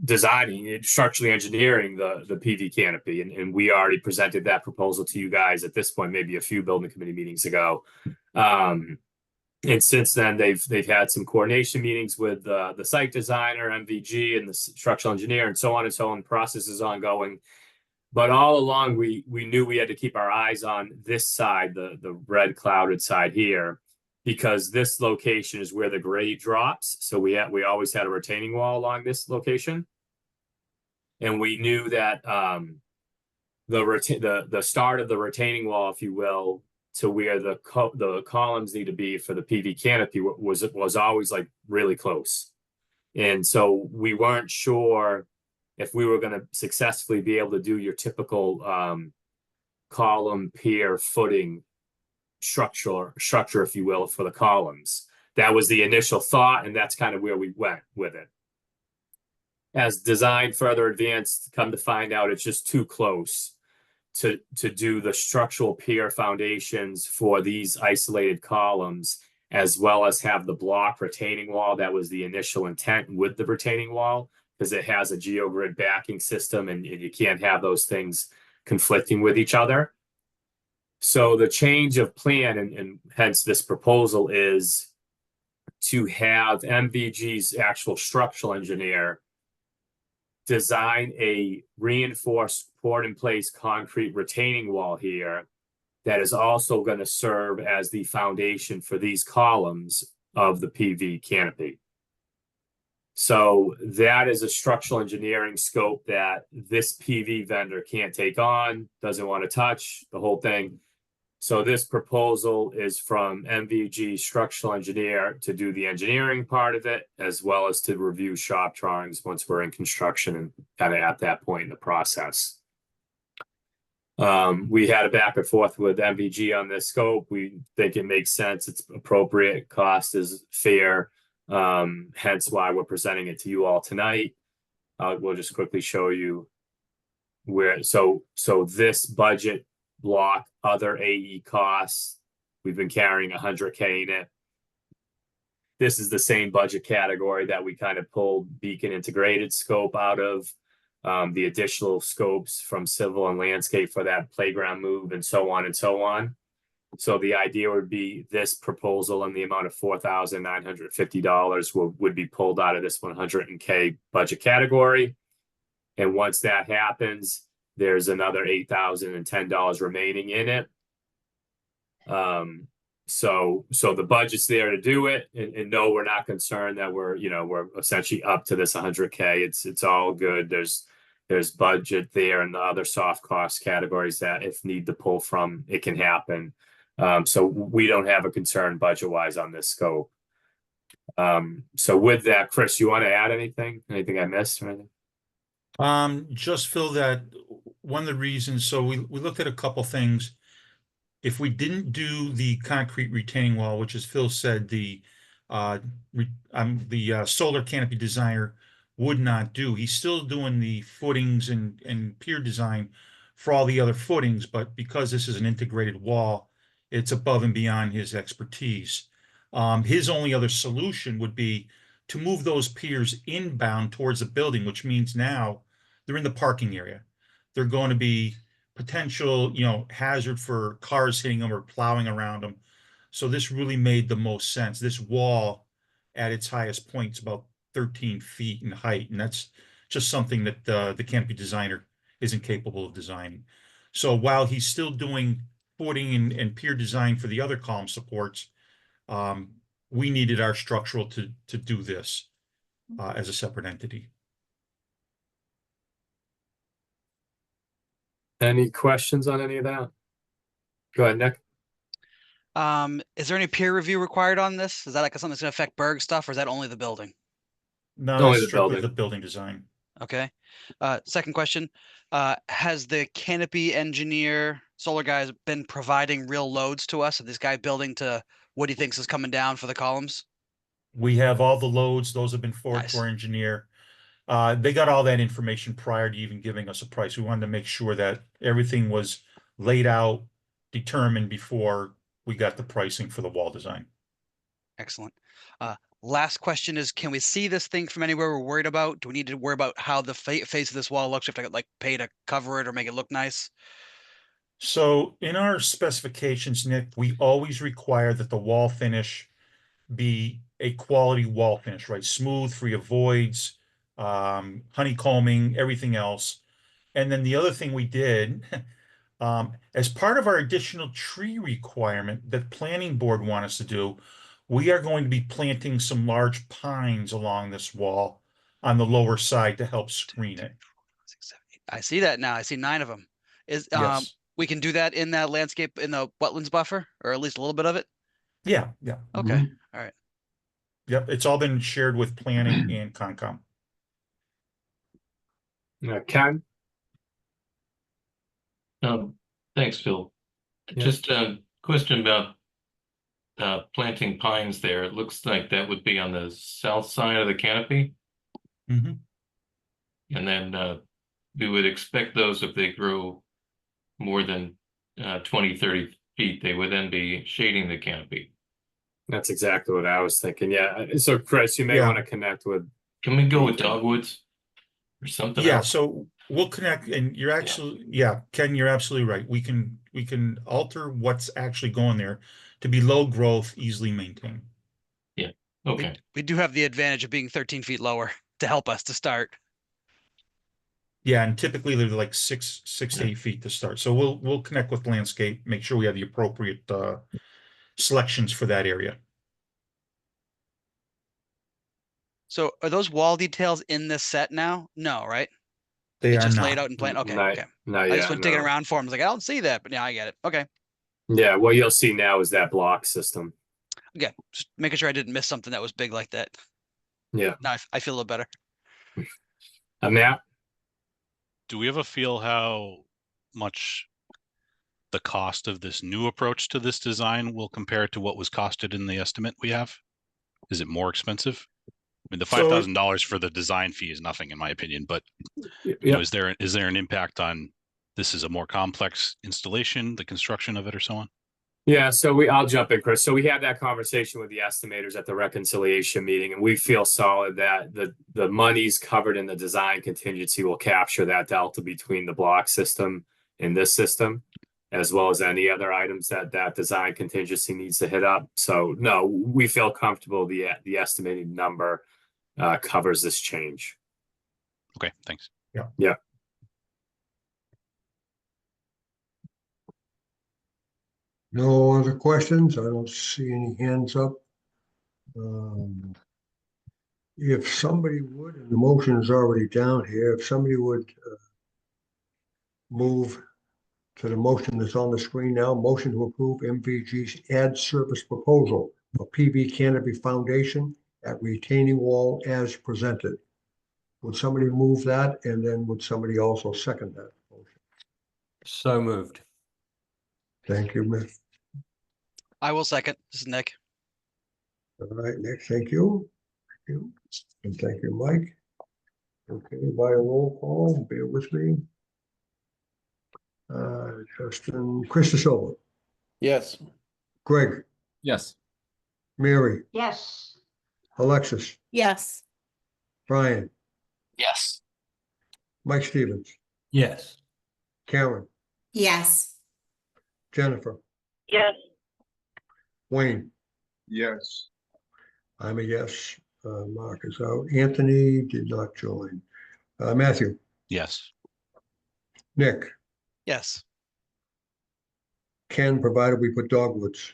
designing, structurally engineering the PV canopy. And we already presented that proposal to you guys at this point, maybe a few building committee meetings ago. And since then, they've had some coordination meetings with the site designer, MVG, and the structural engineer, and so on and so on. The process is ongoing. But all along, we knew we had to keep our eyes on this side, the red clouded side here, because this location is where the grade drops. So we always had a retaining wall along this location. And we knew that the start of the retaining wall, if you will, to where the columns need to be for the PV canopy was always like really close. And so we weren't sure if we were going to successfully be able to do your typical column pier footing structure, if you will, for the columns. That was the initial thought, and that's kind of where we went with it. As design further advanced, come to find out it's just too close to do the structural pier foundations for these isolated columns, as well as have the block retaining wall. That was the initial intent with the retaining wall, because it has a geogrid backing system, and you can't have those things conflicting with each other. So the change of plan, and hence this proposal, is to have MVG's actual structural engineer design a reinforced poured-in-place concrete retaining wall here that is also going to serve as the foundation for these columns of the PV canopy. So that is a structural engineering scope that this PV vendor can't take on, doesn't want to touch, the whole thing. So this proposal is from MVG structural engineer to do the engineering part of it, as well as to review shop drawings once we're in construction and kind of at that point in the process. We had a back and forth with MVG on this scope. We think it makes sense. It's appropriate. Cost is fair. Hence why we're presenting it to you all tonight. We'll just quickly show you where. So this budget block, other AE costs, we've been carrying $100K in it. This is the same budget category that we kind of pulled Beacon integrated scope out of. the additional scopes from civil and landscape for that playground move and so on and so on. So the idea would be this proposal and the amount of $4,950 would be pulled out of this 100K budget category. And once that happens, there's another $8,010 remaining in it. So the budget's there to do it, and no, we're not concerned that we're essentially up to this 100K. It's all good. There's budget there and the other soft cost categories that if need to pull from, it can happen. So we don't have a concern budget wise on this scope. So with that, Chris, you want to add anything? Anything I missed or anything?
Just Phil, that one of the reasons, so we looked at a couple things. If we didn't do the concrete retaining wall, which as Phil said, the solar canopy designer would not do, he's still doing the footings and pier design for all the other footings, but because this is an integrated wall, it's above and beyond his expertise. His only other solution would be to move those piers inbound towards the building, which means now they're in the parking area. They're going to be potential, hazard for cars hitting them or plowing around them. So this really made the most sense. This wall at its highest point is about 13 feet in height, and that's just something that the canopy designer isn't capable of designing. So while he's still doing footing and pier design for the other column supports, we needed our structural to do this as a separate entity.
Any questions on any of that? Go ahead, Nick.
Is there any peer review required on this? Is that like something that's going to affect Berg stuff, or is that only the building?
No,
Only
that's
the
strictly
building.
the building design.
Okay. Second question. Has the canopy engineer, solar guys, been providing real loads to us? Is this guy building to what he thinks is coming down for the columns?
We have all the loads. Those have been forwarded to
Nice.
our engineer. They got all that information prior to even giving us a price. We wanted to make sure that everything was laid out, determined before we got the pricing for the wall design.
Excellent. Last question is, can we see this thing from anywhere we're worried about? Do we need to worry about how the face of this wall looks? Do we have to pay to cover it or make it look nice?
So in our specifications, Nick, we always require that the wall finish be a quality wall finish, right? Smooth, free of voids, honeycombing, everything else. And then the other thing we did, as part of our additional tree requirement that planning board want us to do, we are going to be planting some large pines along this wall on the lower side to help screen it.
6, 7, 8. I see that now. I see 9 of them.
Yes.
We can do that in that landscape in the wetlands buffer, or at least a little bit of it?
Yeah.
Okay. All right.
Yep. It's all been shared with planning and Concom.
Ken?
Thanks, Phil.
Yeah.
Just a question about planting pines there. It looks like that would be on the south side of the canopy.
Mm-hmm.
And then we would expect those, if they grow more than 20, 30 feet, they would then be shading the canopy.
That's exactly what I was thinking. Yeah. So Chris, you may want to connect with.
Can we go with dogwoods or something
Yeah,
else?
so we'll connect, and you're actually, Ken, you're absolutely right. We can alter what's actually going there to be low growth, easily maintained.
Yeah. Okay.
We do have the advantage of being 13 feet lower to help us to start.
Yeah, and typically they're like 6 to 8 feet to start. So we'll connect with landscape, make sure we have the appropriate selections for that area.
So are those wall details in this set now? No, right?
They
It's
are
just
not.
laid out and planned. Okay.
Not,
Okay.
not
I
yet,
just went digging
no.
around for them. I was like, I don't see that, but yeah, I get it. Okay.
Yeah, what you'll see now is that block system.
Okay. Just making sure I didn't miss something that was big like that.
Yeah.
Now I feel a little better.
Matt?
Do we have a feel how much the cost of this new approach to this design will compare to what was costed in the estimate we have? Is it more expensive? I mean, the $5,000 for the design fee is nothing in my opinion, but you know, is there an impact on this is a more complex installation, the construction of it or so on?
Yeah, I'll jump in, Chris. So we had that conversation with the estimators at the reconciliation meeting, and we feel solid that the monies covered in the design contingency will capture that delta between the block system and this system, as well as any other items that design contingency needs to hit up. So no, we feel comfortable the estimated number covers this change.
Okay, thanks.
Yeah.
No other questions? I don't see any hands up. If somebody would, and the motion is already down here, if somebody would move to the motion that's on the screen now, motion to approve MVG's ad service proposal for PV Canopy Foundation at retaining wall as presented. Would somebody move that? And then would somebody also second that motion?
So moved.
Thank you, Miss.
I will second. This is Nick.
All right, Nick, thank you. Thank you. And thank you, Mike. Okay, by a roll call, bear with me. Justin, Krista Silva,
Yes.
Greg,
Yes.
Mary,
Yes.
Alexis,
Yes.
Brian,
Yes.
Mike Stevens,
Yes.
Karen,
Yes.
Jennifer,
Yes.
Wayne.
Yes.
I'm a yes. Mark is out. Anthony did not join. Matthew,
Yes.
Nick,
Yes.
Ken, provided we put dogwoods.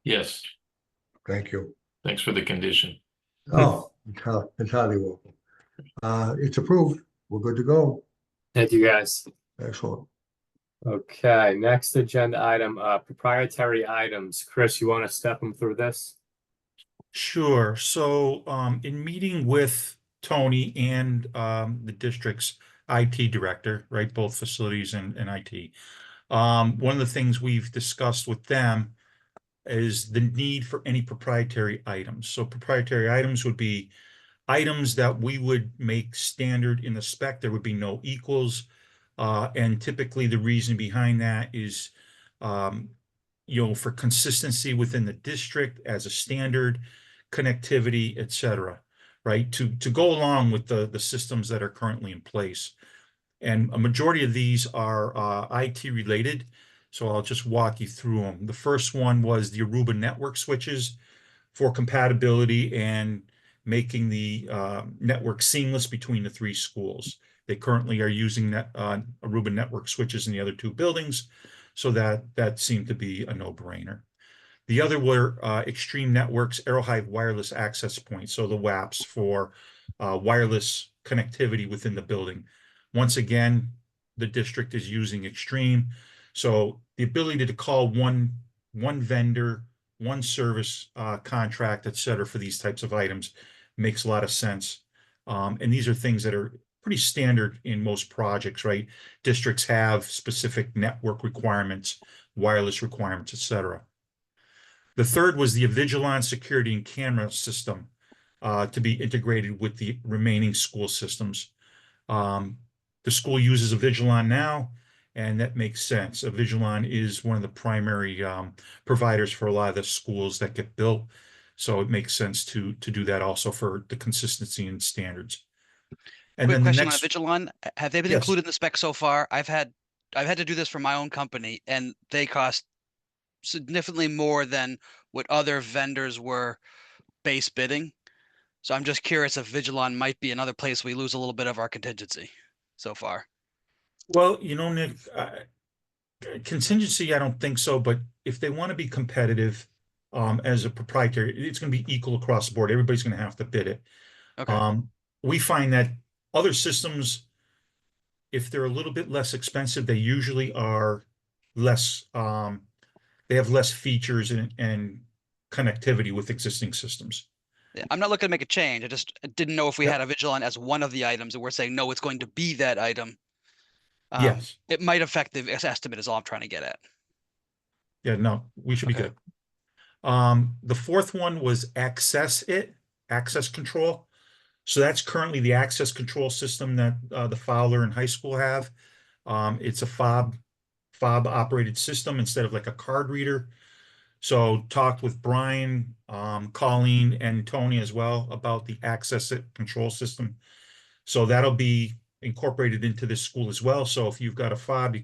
Yes,
Thank you.
thanks for the condition.
Oh, entirely welcome. It's approved. We're good to go.
Thank you, guys.
Excellent.
Okay, next agenda item, proprietary items. Chris, you want to step them through this?
Sure. So in meeting with Tony and the district's IT director, right, both facilities and IT, one of the things we've discussed with them is the need for any proprietary items. So proprietary items would be items that we would make standard in the spec. There would be no equals. And typically the reason behind that is, for consistency within the district as a standard, connectivity, et cetera, right? To go along with the systems that are currently in place. And a majority of these are IT related. So I'll just walk you through them. The first one was the Aruba network switches for compatibility and making the network seamless between the three schools. They currently are using Aruba network switches in the other two buildings, so that seemed to be a no-brainer. The other were Extreme Networks Aerohive wireless access points, so the WAPs for wireless connectivity within the building. Once again, the district is using Extreme, so the ability to call one vendor, one service contract, et cetera, for these types of items makes a lot of sense. And these are things that are pretty standard in most projects, right? Districts have specific network requirements, wireless requirements, et cetera. The third was the Avigilon security and camera system to be integrated with the remaining school systems. The school uses Avigilon now, and that makes sense. Avigilon is one of the primary providers for a lot of the schools that get built. So it makes sense to do that also for the consistency and standards. And
Quick
then the
question
next,
on Avigilon. Have they been
Yes.
included in the spec so far? I've had to do this for my own company, and they cost significantly more than what other vendors were base bidding. So I'm just curious if Vigilon might be another place we lose a little bit of our contingency so far.
well, Nick, contingency, I don't think so, but if they want to be competitive as a proprietary, it's going to be equal across the board. Everybody's going to have to bid it.
Okay.
We find that other systems, if they're a little bit less expensive, they usually are less, they have less features and connectivity with existing systems.
Yeah, I'm not looking to make a change. I just didn't know if we
Yep.
had a Vigilon as one of the items and we're saying, no, it's going to be that item.
Yes.
It might affect the estimate is all I'm trying to get at.
Yeah, no, we should be
Okay.
good. The fourth one was access control. So that's currently the access control system that the Fowler and high school have. It's a fob fob operated system instead of like a card reader. So talked with Brian, Colleen, and Tony as well about the access control system. So that'll be incorporated into this school as well. So if you've got a fob, you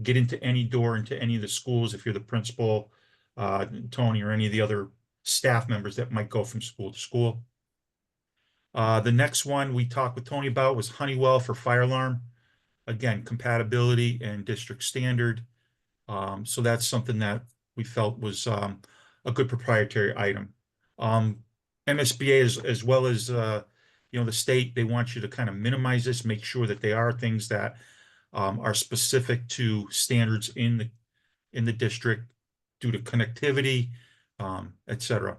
get into any door into any of the schools. If you're the principal, Tony, or any of the other staff members that might go from school to school. The next one we talked with Tony about was Honeywell for fire alarm. Again, compatibility and district standard. So that's something that we felt was a good proprietary item. MSBA as well as the state, they want you to kind of minimize this, make sure that they are things that are specific to standards in the district due to connectivity, etc.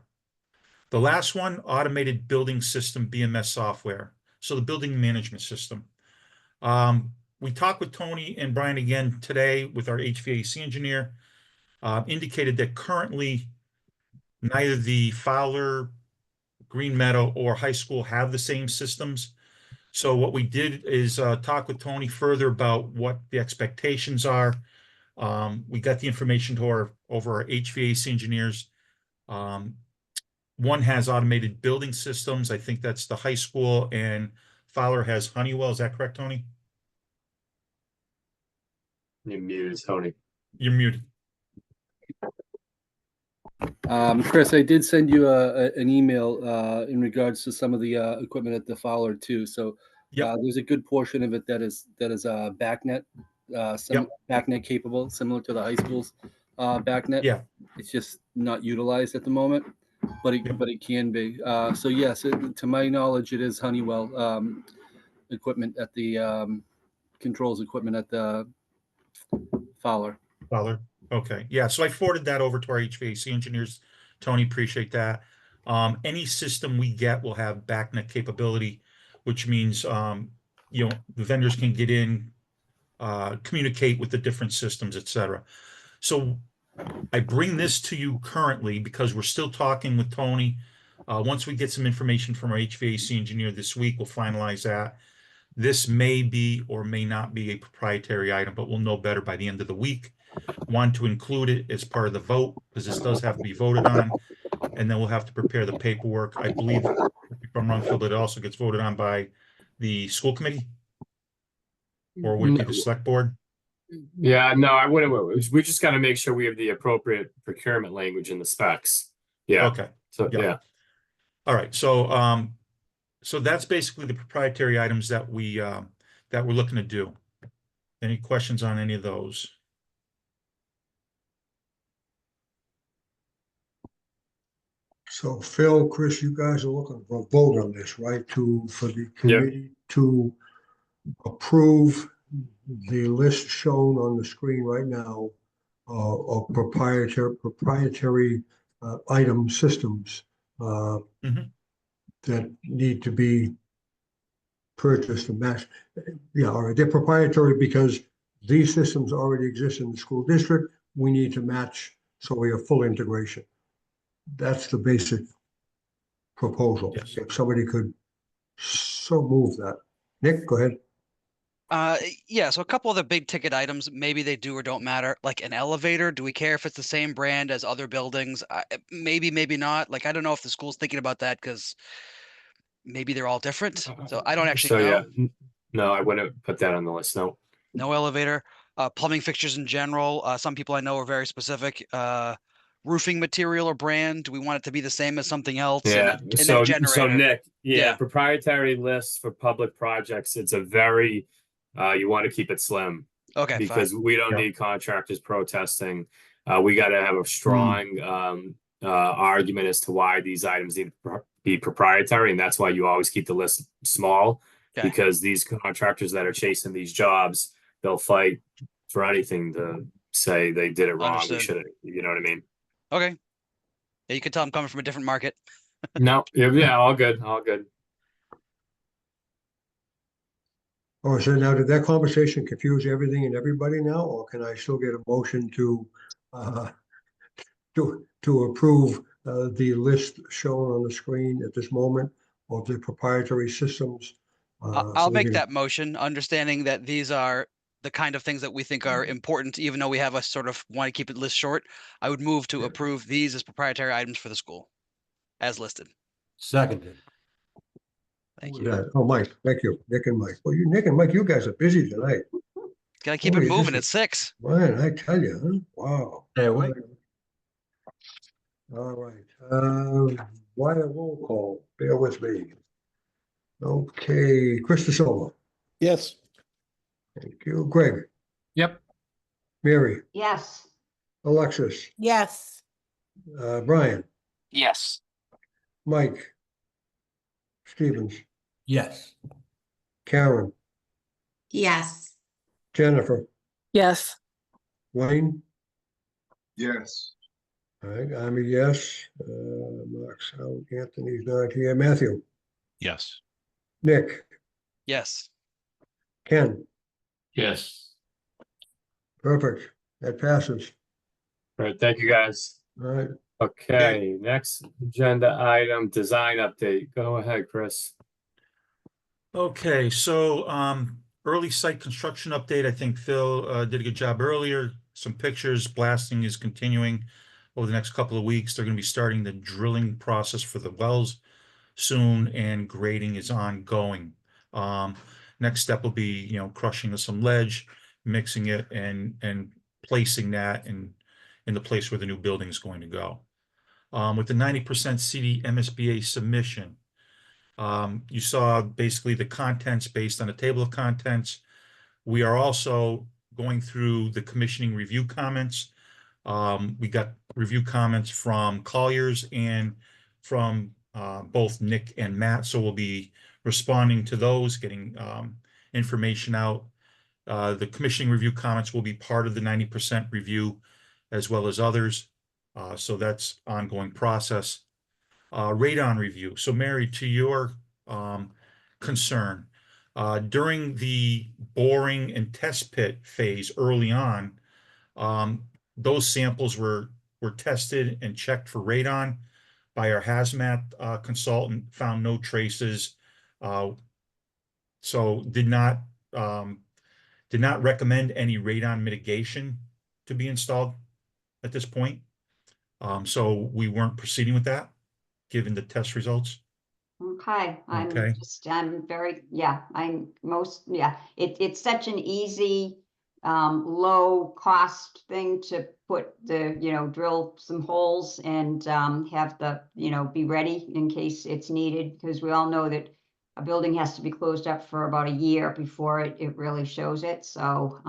The last one, automated building system, BMS software. So the building management system. We talked with Tony and Brian again today with our HVAC engineer, indicated that currently neither the Fowler, Green Meadow, or high school have the same systems. So what we did is talk with Tony further about what the expectations are. We got the information over our HVAC engineers. One has automated building systems. I think that's the high school, and Fowler has Honeywell. Is that correct, Tony?
You're muted, Tony.
You're muted.
Chris, I did send you an email in regards to some of the equipment at the Fowler too. So there's a good portion of it that is BACnet, BACnet capable, similar to the high school's BACnet.
Yeah,
it's just not utilized at the moment, but it can be. So yes, to my knowledge, it is Honeywell equipment at the controls equipment at the Fowler.
Okay. Yeah. So I forwarded that over to our HVAC engineers. Tony, appreciate that. Any system we get will have BACnet capability, which means, the vendors can get in, communicate with the different systems, et cetera. So I bring this to you currently because we're still talking with Tony. Once we get some information from our HVAC engineer this week, we'll finalize that. This may be or may not be a proprietary item, but we'll know better by the end of the week. Want to include it as part of the vote because this does have to be voted on, and then we'll have to prepare the paperwork. I believe, if I'm wrong, Phil, it also gets voted on by the school committee, or would it be the select board?
Yeah, no, I wouldn't. We just got to make sure we have the appropriate procurement language in the specs. Yeah.
Okay.
So yeah.
All right. So that's basically the proprietary items that we're looking to do. Any questions on any of those?
So Phil, Chris, you guys are looking for a vote on this, right? For the committee to approve the list shown on the screen right now of proprietary item systems that need to be purchased and matched. Yeah, all right. They're proprietary because these systems already exist in the school district. We need to match so we have full integration. That's the basic proposal.
Yes.
If somebody could so move that. Nick, go ahead.
Yeah, so a couple of the big ticket items, maybe they do or don't matter. Like an elevator, do we care if it's the same brand as other buildings? Maybe, maybe not. Like, I don't know if the school's thinking about that because maybe they're all different. So I don't actually know.
Yeah, no, I wouldn't put that on the list. No.
No elevator. Plumbing fixtures in general. Some people I know are very specific. Roofing material or brand, do we want it to be the same as something else?
Yeah.
And
So
generator.
Nick, proprietary lists for public projects. It's a very you want to keep it slim.
Okay.
Because we don't need contractors protesting. We got to have a strong argument as to why these items need to be proprietary, and that's why you always keep the list small.
Okay.
Because these contractors that are chasing these jobs, they'll fight for anything to say they did it wrong.
Understood.
We should, you know what I mean?
Okay. Yeah, you could tell I'm coming from a different market.
No, yeah, all good, all good.
Oh, so now did that conversation confuse everything and everybody now, or can I still get a motion to approve the list shown on the screen at this moment of the proprietary systems?
I'll make that motion, understanding that these are the kind of things that we think are important, even though we have a sort of want to keep it list short, I would move to approve these as proprietary items for the school as listed.
Seconded.
Thank
Who
you.
was that? Oh, Mike, thank you, Nick and Mike. Well, Nick and Mike, you guys are busy tonight.
Gotta keep
Boy,
it moving
this
at 6.
Man, I tell you, huh? Wow.
Stay awake.
All right, why a roll call? Bear with me. Okay, Krista Silva,
Yes.
thank you. Greg,
Yep.
Mary,
Yes.
Alexis,
Yes.
Brian,
Yes.
Mike, Stevens,
Yes.
Karen,
Yes.
Jennifer,
Yes.
Wayne.
Yes.
All right, I'm a yes. Mark's out, Anthony's not here. Matthew,
Yes.
Nick,
Yes.
Ken,
Yes.
perfect. That passes.
All right, thank you, guys.
All right,
Okay, next agenda item, design update. Go ahead, Chris.
Okay, so early site construction update. I think Phil did a good job earlier. Some pictures. Blasting is continuing over the next couple of weeks. They're going to be starting the drilling process for the wells soon, and grading is ongoing. Next step will be, crushing of some ledge, mixing it, and placing that in the place where the new building is going to go. With the 90% CD MSBA submission, you saw basically the contents based on a table of contents. We are also going through the commissioning review comments. We got review comments from Colliers and from both Nick and Matt, so we'll be responding to those, getting information out. The commissioning review comments will be part of the 90% review as well as others. So that's ongoing process. Radon review. So Mary, to your concern, during the boring and test pit phase early on, those samples were tested and checked for radon by our hazmat consultant, found no traces. So did not recommend any radon mitigation to be installed at this point. So we weren't proceeding with that, given the test results.
Okay,
Okay.
It's such an easy, low cost thing to put drill some holes and have the, be ready in case it's needed, because we all know that a building has to be closed up for about a year before it really shows it. So,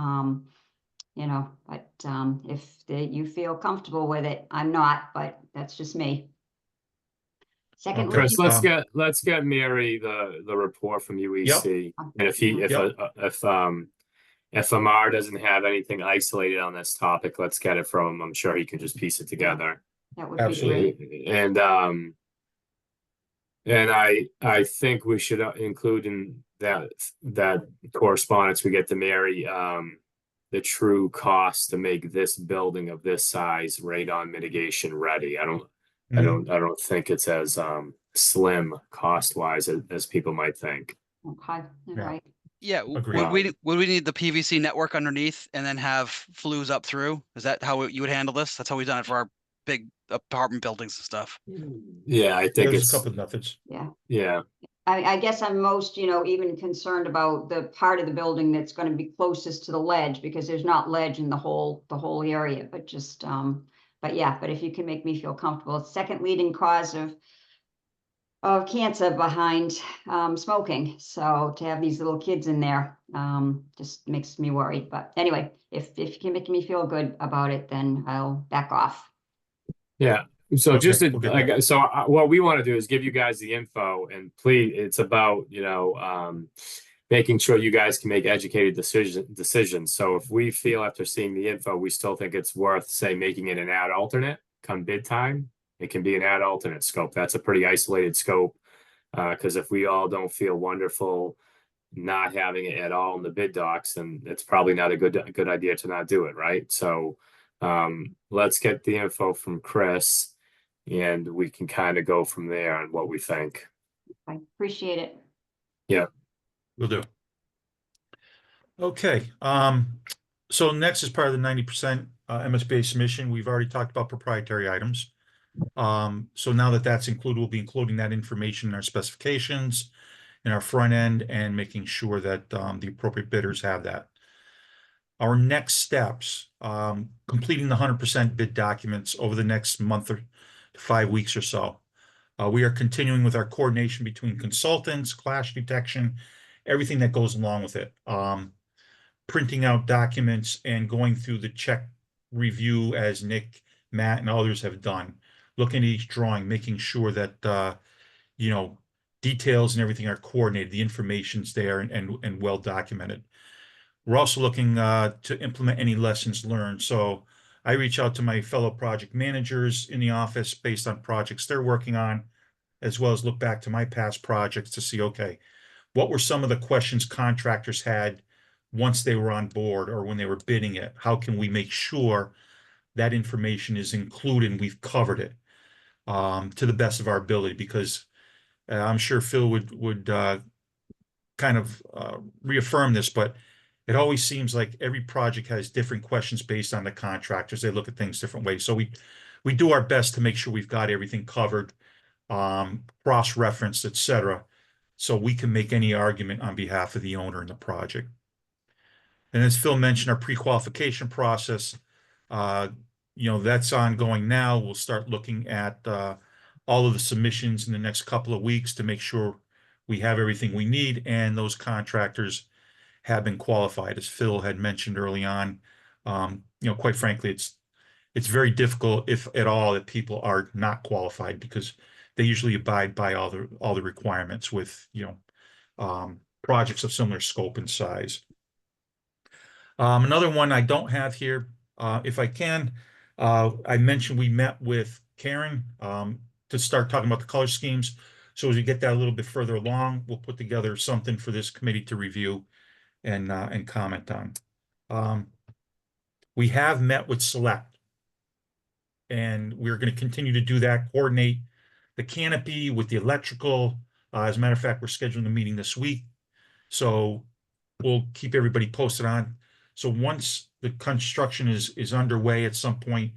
if you feel comfortable with it, I'm not, but that's just me. Second,
Okay.
Chris, let's get Mary the report from UEC. And if Amar doesn't have anything isolated on this topic, let's get it from him. I'm sure he can just piece it together.
that would be
Absolutely.
great.
And I think we should include in that correspondence we get to Mary the true cost to make this building of this size radon mitigation ready. I don't think it's as slim cost wise as people might think.
Okay, all
Yeah.
right.
Yeah,
Agreed.
would we need the PVC network underneath and then have flues up through? Is that how you would handle this? That's how we've done it for our big apartment buildings and stuff.
Yeah, I think
There's
it's
a couple of methods.
yeah.
I guess I'm most, even concerned about the part of the building that's going to be closest to the ledge, because there's not ledge in the whole area, but just, but if you can make me feel comfortable. It's second leading cause of cancer behind smoking. So to have these little kids in there just makes me worried. But anyway, if you can make me feel good about it, then I'll back off.
Yeah. So
Okay,
just
we'll get that.
what we want to do is give you guys the info, and please, it's about making sure you guys can make educated decisions. So if we feel after seeing the info, we still think it's worth, say, making it an ad alternate come bid time, it can be an ad alternate scope. That's a pretty isolated scope, because if we all don't feel wonderful not having it at all in the bid docs, then it's probably not a good idea to not do it, right? So let's get the info from Chris, and we can kind of go from there on what we think.
I appreciate it.
Yeah.
Will do. Okay, so next is part of the 90% MSBA submission. We've already talked about proprietary items. So now that that's included, we'll be including that information in our specifications, in our front end, and making sure that the appropriate bidders have that. Our next steps, completing the 100% bid documents over the next month or 5 weeks or so. We are continuing with our coordination between consultants, clash detection, everything that goes along with it. Printing out documents and going through the check review as Nick, Matt, and others have done. Looking at each drawing, making sure that, you know, details and everything are coordinated, the information's there and well documented. We're also looking to implement any lessons learned. So I reach out to my fellow project managers in the office based on projects they're working on, as well as look back to my past projects to see, okay, what were some of the questions contractors had once they were on board or when they were bidding it? How can we make sure that information is included and we've covered it to the best of our ability? Because I'm sure Phil would kind of reaffirm this, but it always seems like every project has different questions based on the contractors. They look at things different ways. So we do our best to make sure we've got everything covered, cross-referenced, etc., so we can make any argument on behalf of the owner in the project. And as Phil mentioned, our pre-qualification process, you know, that's ongoing now. We'll start looking at all of the submissions in the next couple of weeks to make sure we have everything we need and those contractors have been qualified. As Phil had mentioned early on, you know, quite frankly, it's very difficult, if at all, that people are not qualified because they usually abide by all the requirements with, you know, projects of similar scope and size. Another one I don't have here, if I can, I mentioned we met with Karen to start talking about the color schemes. So as we get that a little bit further along, we'll put together something for this committee to review and comment on. We have met with Select, and we're going to continue to do that, coordinate the canopy with the electrical. As a matter of fact, we're scheduling a meeting this week, so we'll keep everybody posted on. So once the construction is underway at some point,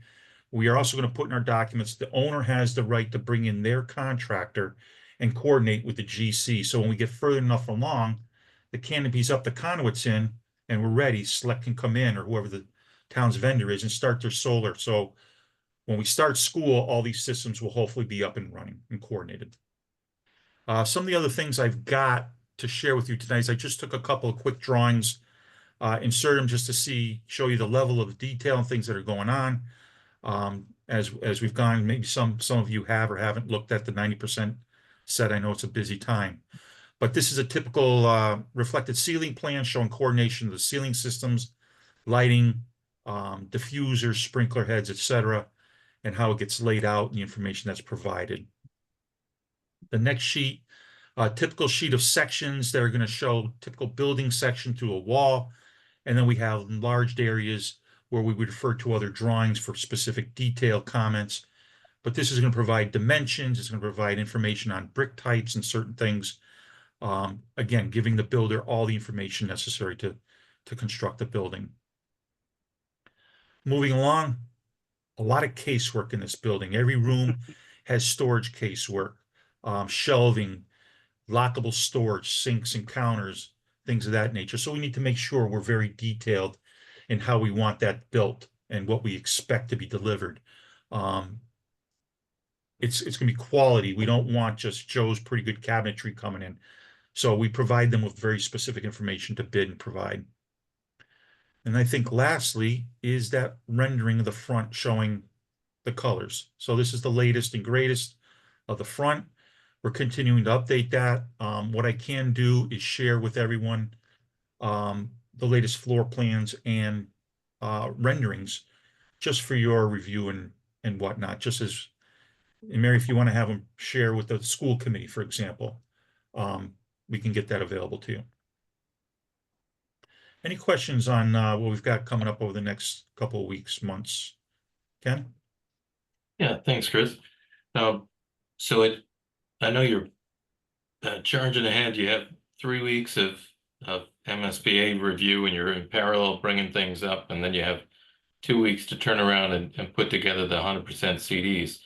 we are also going to put in our documents, the owner has the right to bring in their contractor and coordinate with the GC. So when we get further enough along, the canopy's up, the conduit's in, and we're ready, Select can come in, or whoever the town's vendor is, and start their solar. So when we start school, all these systems will hopefully be up and running and coordinated. Some of the other things I've got to share with you tonight is I just took a couple of quick drawings, insert them just to show you the level of detail and things that are going on. As we've gone, maybe some of you have or haven't looked at the 90% set. I know it's a busy time, but this is a typical reflected ceiling plan showing coordination of the ceiling systems, lighting, diffusers, sprinkler heads, etc., and how it gets laid out and the information that's provided. The next sheet, a typical sheet of sections that are going to show typical building section to a wall. And then we have enlarged areas where we would refer to other drawings for specific detail comments. But this is going to provide dimensions. It's going to provide information on brick types and certain things. Again, giving the builder all the information necessary to construct the building. Moving along, a lot of casework in this building. Every room has storage casework, shelving, lockable storage, sinks and counters, things of that nature. So we need to make sure we're very detailed in how we want that built and what we expect to be delivered. It's going to be quality. We don't want just Joe's pretty good cabinetry coming in. So we provide them with very specific information to bid and provide. And I think lastly is that rendering of the front showing the colors. So this is the latest and greatest of the front. We're continuing to update that. What I can do is share with everyone the latest floor plans and renderings just for your review and whatnot. Just as, and Mary, if you want to have them share with the school committee, for example, we can get that available to you. Any questions on what we've got coming up over the next couple of weeks, months? Ken?
Yeah, thanks, Chris. So I know you're charging ahead. You have 3 weeks of MSBA review and you're in parallel bringing things up, and then you have 2 weeks to turn around and put together the 100% CDs.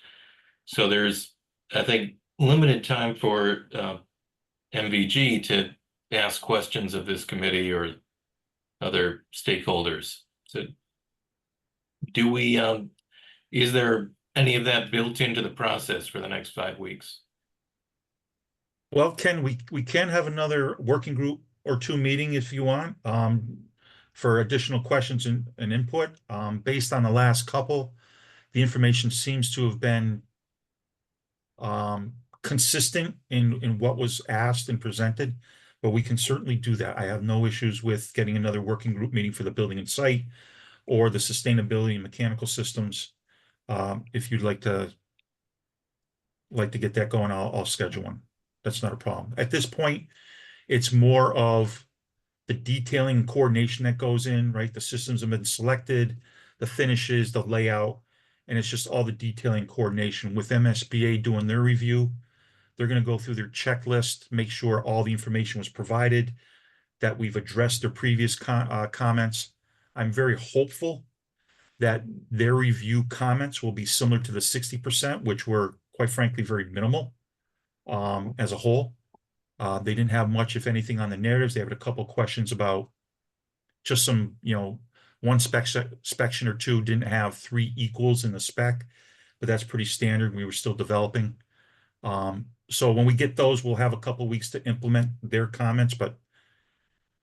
So there's, I think, limited time for MVG to ask questions of this committee or other stakeholders. So do we, is there any of that built into the process for the next 5 weeks?
Well, Ken, we can have another working group or two meeting if you want, for additional questions and input. Based on the last couple, the information seems to have been consistent in what was asked and presented, but we can certainly do that. I have no issues with getting another working group meeting for the building and site or the sustainability and mechanical systems. If you'd like to get that going, I'll schedule one. That's not a problem. At this point, it's more of the detailing and coordination that goes in, right? The systems have been selected, the finishes, the layout, and it's just all the detailing and coordination. With MSBA doing their review, they're going to go through their checklist, make sure all the information was provided, that we've addressed their previous comments. I'm very hopeful that their review comments will be similar to the 60%, which were, quite frankly, very minimal as a whole. They didn't have much, if anything, on the narratives. They had a couple questions about just some, one section or two didn't have 3 equals in the spec, but that's pretty standard. We were still developing. So when we get those, we'll have a couple weeks to implement their comments. But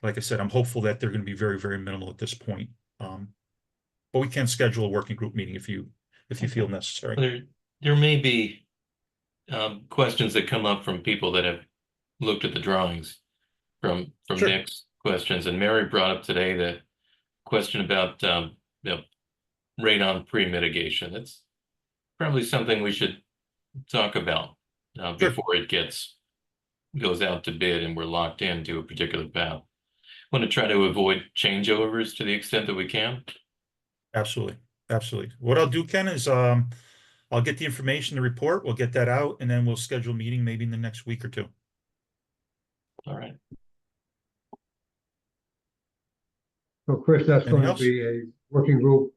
like I said, I'm hopeful that they're going to be very, very minimal at this point. But we can schedule a working group meeting if you feel necessary.
There may be questions that come up from people that have looked at the drawings from
Sure.
Nick's questions, and Mary brought up today the question about radon pre-mitigation. That's probably something we should talk about before it goes out to bid and we're locked into a particular path. Want to try to avoid changeovers to the extent that we can.
Absolutely. Absolutely. What I'll do, Ken, is I'll get the information, the report, we'll get that out, and then we'll schedule a meeting maybe in the next week or two.
All right.
So Chris, that's
Anything
going to
else?
be a working group,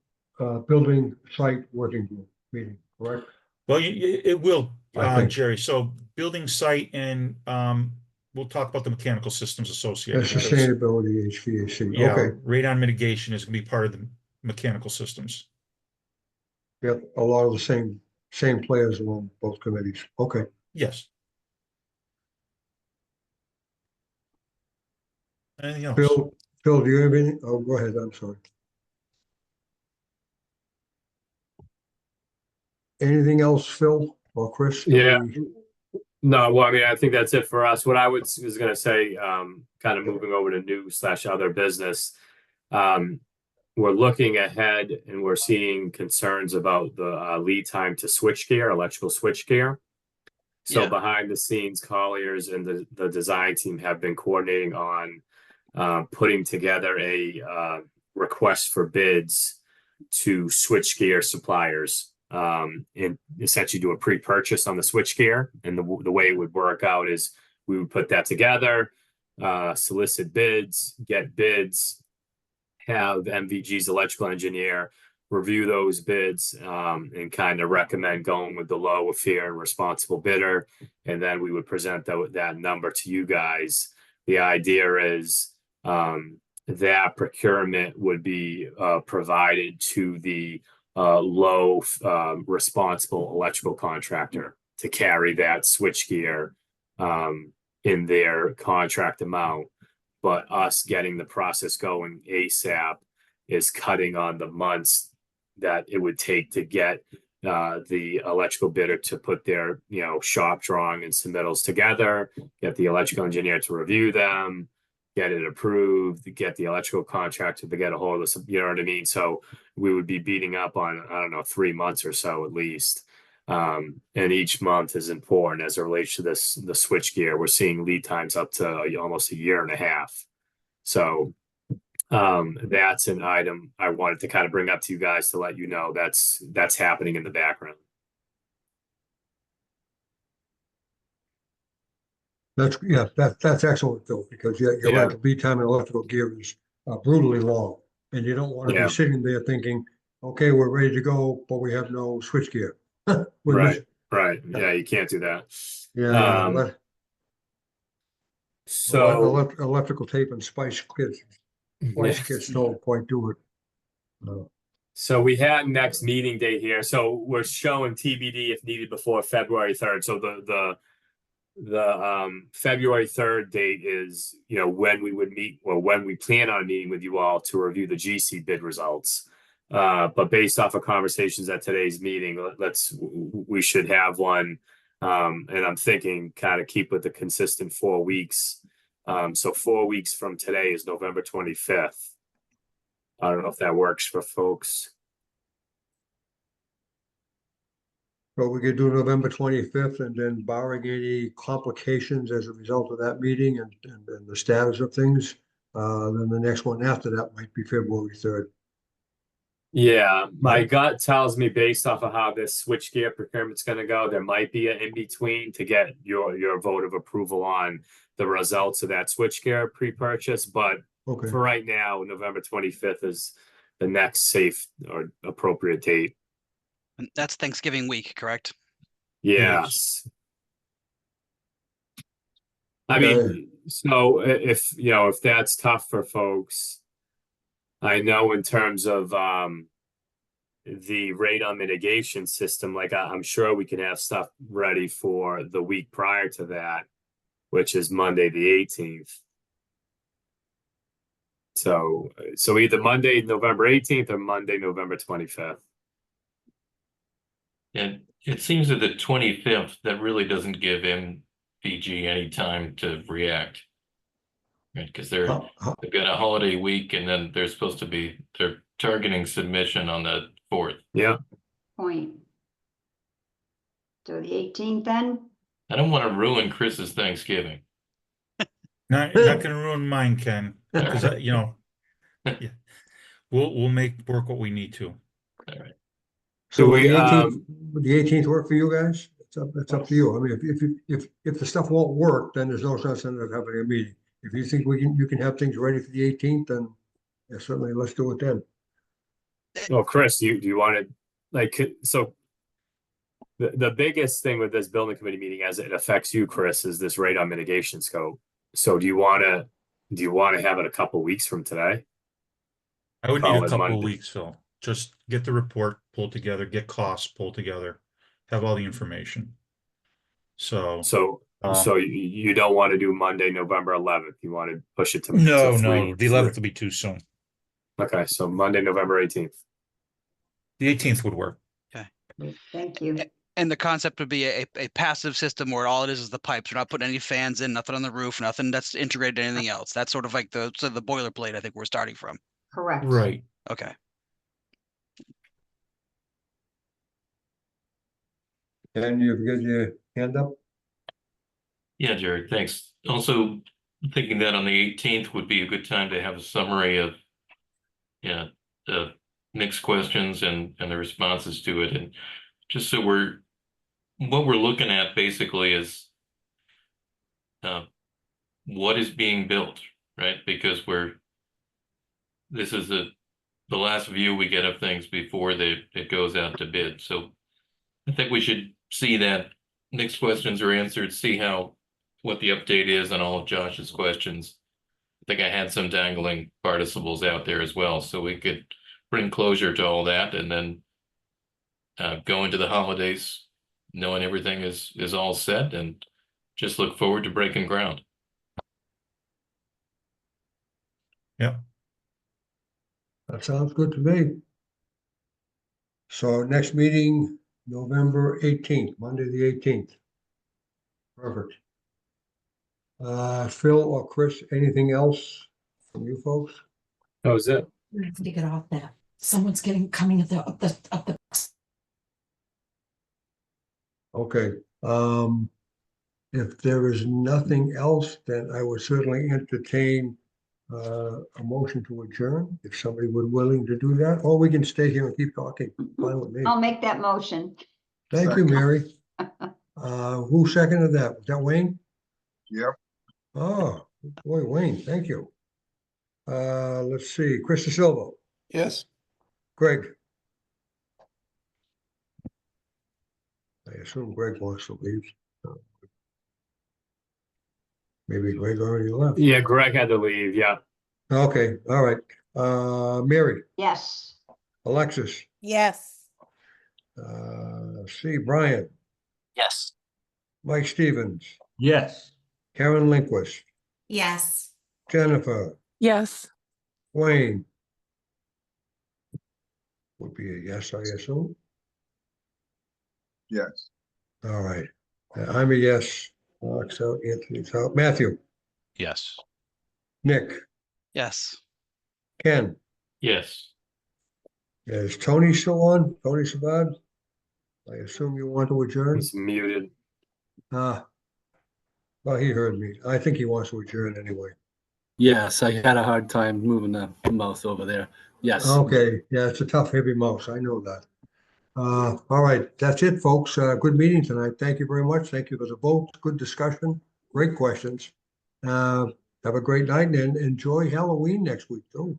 building site working group meeting, correct?
Well, it will,
I think.
Jerry. So building site and we'll talk about the mechanical systems
And
associated. because,
sustainability, HVAC,
yeah,
okay.
radon mitigation is going to be part of the mechanical systems.
Yep, a lot of the same players along both committees, okay.
Yes. Anything else?
Phil, do you have anything? Oh, go ahead, I'm sorry. Anything else, Phil or Chris?
Yeah. No, well, I mean, I think that's it for us. What I was going to say, kind of moving over to new/other business, we're looking ahead and we're seeing concerns about the lead time to switchgear, electrical switchgear. So
Yeah.
behind the scenes, Colliers and the design team have been coordinating on putting together a request for bids to switchgear suppliers. And essentially do a pre-purchase on the switchgear. And the way it would work out is we would put that together, solicit bids, get bids, have MVG's electrical engineer review those bids and kind of recommend going with the low, fair, and responsible bidder. And then we would present that number to you guys. The idea is that procurement would be provided to the low responsible electrical contractor to carry that switchgear in their contract amount. But us getting the process going ASAP is cutting on the months that it would take to get the electrical bidder to put their shop drawing and submittals together, get the electrical engineer to review them, get it approved, get the electrical contractor to get a hold of some, you know what I mean? So we would be beating up on, I don't know, 3 months or so at least. And each month is important as it relates to the switchgear. We're seeing lead times up to almost a year and a half. So that's an item I wanted to kind of bring up to you guys to let you know that's happening in the background.
That's excellent, Phil, because you're
Yeah.
right, the lead time in electrical gear is brutally long. And you don't want to
Yeah.
be sitting there thinking, okay, we're ready to go, but we have no switch gear.
Right, right. Yeah, you can't do that.
Yeah,
So
electrical tape and spice kits don't quite do it. No.
So we had next meeting date here. So we're showing TBD if needed before February 3rd. So the February 3rd date is, when we would meet, or when we plan on meeting with you all to review the GC bid results. But based off of conversations at today's meeting, we should have one. And I'm thinking kind of keep with the consistent 4 weeks. So 4 weeks from today is November 25th. I don't know if that works for folks.
So we could do November 25th, and then barring any complications as a result of that meeting and the status of things, then the next one after that might be February 3rd.
Yeah, my gut tells me based off of how this switchgear procurement's going to go, there might be an in-between to get your vote of approval on the results of that switchgear pre-purchase. But for right now, November 25th is the next safe or appropriate date.
And that's Thanksgiving week, correct?
Yes. I mean, so if that's tough for folks, I know in terms of the radon mitigation system, like I'm sure we can have stuff ready for the week prior to that, which is Monday the 18th. So either Monday, November 18th or Monday, November 25th.
And it seems that the 25th, that really doesn't give MPG any time to react. Right, because they've got a holiday week, and then they're targeting submission on the 4th.
Yeah.
Point. So the 18th then?
I don't want to ruin Chris's Thanksgiving.
Not going to ruin mine, Ken, because we'll make work what we need to.
All right.
So the 18th work for you guys? It's up to you. I mean, if the stuff won't work, then there's no sense in it having a meeting. If you think you can have things ready for the 18th, then yeah, certainly let's do it then.
Well, Chris, do you want to the biggest thing with this building committee meeting as it affects you, Chris, is this radon mitigation scope. So do you want to have it a couple weeks from today?
I would need a couple of weeks, Phil. Just get the report pulled together, get costs pulled together, have all the information. So
you don't want to do Monday, November 11th. You want to push it to
no, the 11th would be too soon.
Okay, so Monday, November 18th.
The 18th would work.
Okay.
Thank you.
And the concept would be a passive system where all it is the pipes. We're not putting any fans in, nothing on the roof, nothing that's integrated to anything else. That's sort of like the boilerplate I think we're starting from.
Correct.
Right.
Okay.
And you've got your hand up?
Yeah, Jared, thanks. Also thinking that on the 18th would be a good time to have a summary of the mixed questions and the responses to it. And just so what we're looking at basically is what is being built, right? Because this is the last view we get of things before it goes out to bid. So I think we should see that mixed questions are answered, see what the update is on all of Josh's questions. I think I had some dangling participles out there as well, so we could bring closure to all that and then go into the holidays knowing everything is all set and just look forward to breaking ground.
Yeah.
That sounds good to me. So next meeting, November 18th, Monday the 18th. Perfect. Phil or Chris, anything else from you folks?
That was it.
I have to get off that. Someone's coming up the.
Okay. If there is nothing else, then I would certainly entertain a motion to adjourn, if somebody would willing to do that, or we can stay here and keep talking. Fine with me.
I'll make that motion.
Thank you, Mary. Who seconded that? Was that Wayne?
Yep.
Oh, boy, Wayne, thank you. Let's see, Krista Silva,
Yes.
Greg. I assume Greg wants to leave. Maybe Greg already left.
Yeah, Greg had to leave. Yeah.
Okay, all right. Mary,
Yes.
Alexis,
Yes.
C, Brian,
Yes.
Mike Stevens,
Yes.
Karen Lindquist,
Yes.
Jennifer,
Yes.
Wayne. Would be a yes, I assume.
Yes.
All right. I'm a yes. Alex out, Anthony's out. Matthew,
Yes.
Nick,
Yes.
Ken.
Yes.
Is Tony still on? Tony Sabad? I assume you want to adjourn?
He's muted.
Well, he heard me. I think he wants to adjourn anyway.
Yes, I had a hard time moving the mouse over there. Yes.
Okay, yeah, it's a tough, heavy mouse. I know that. All right, that's it, folks. Good meeting tonight. Thank you very much. Thank you for the vote. Good discussion. Great questions. Have a great night and enjoy Halloween next week too.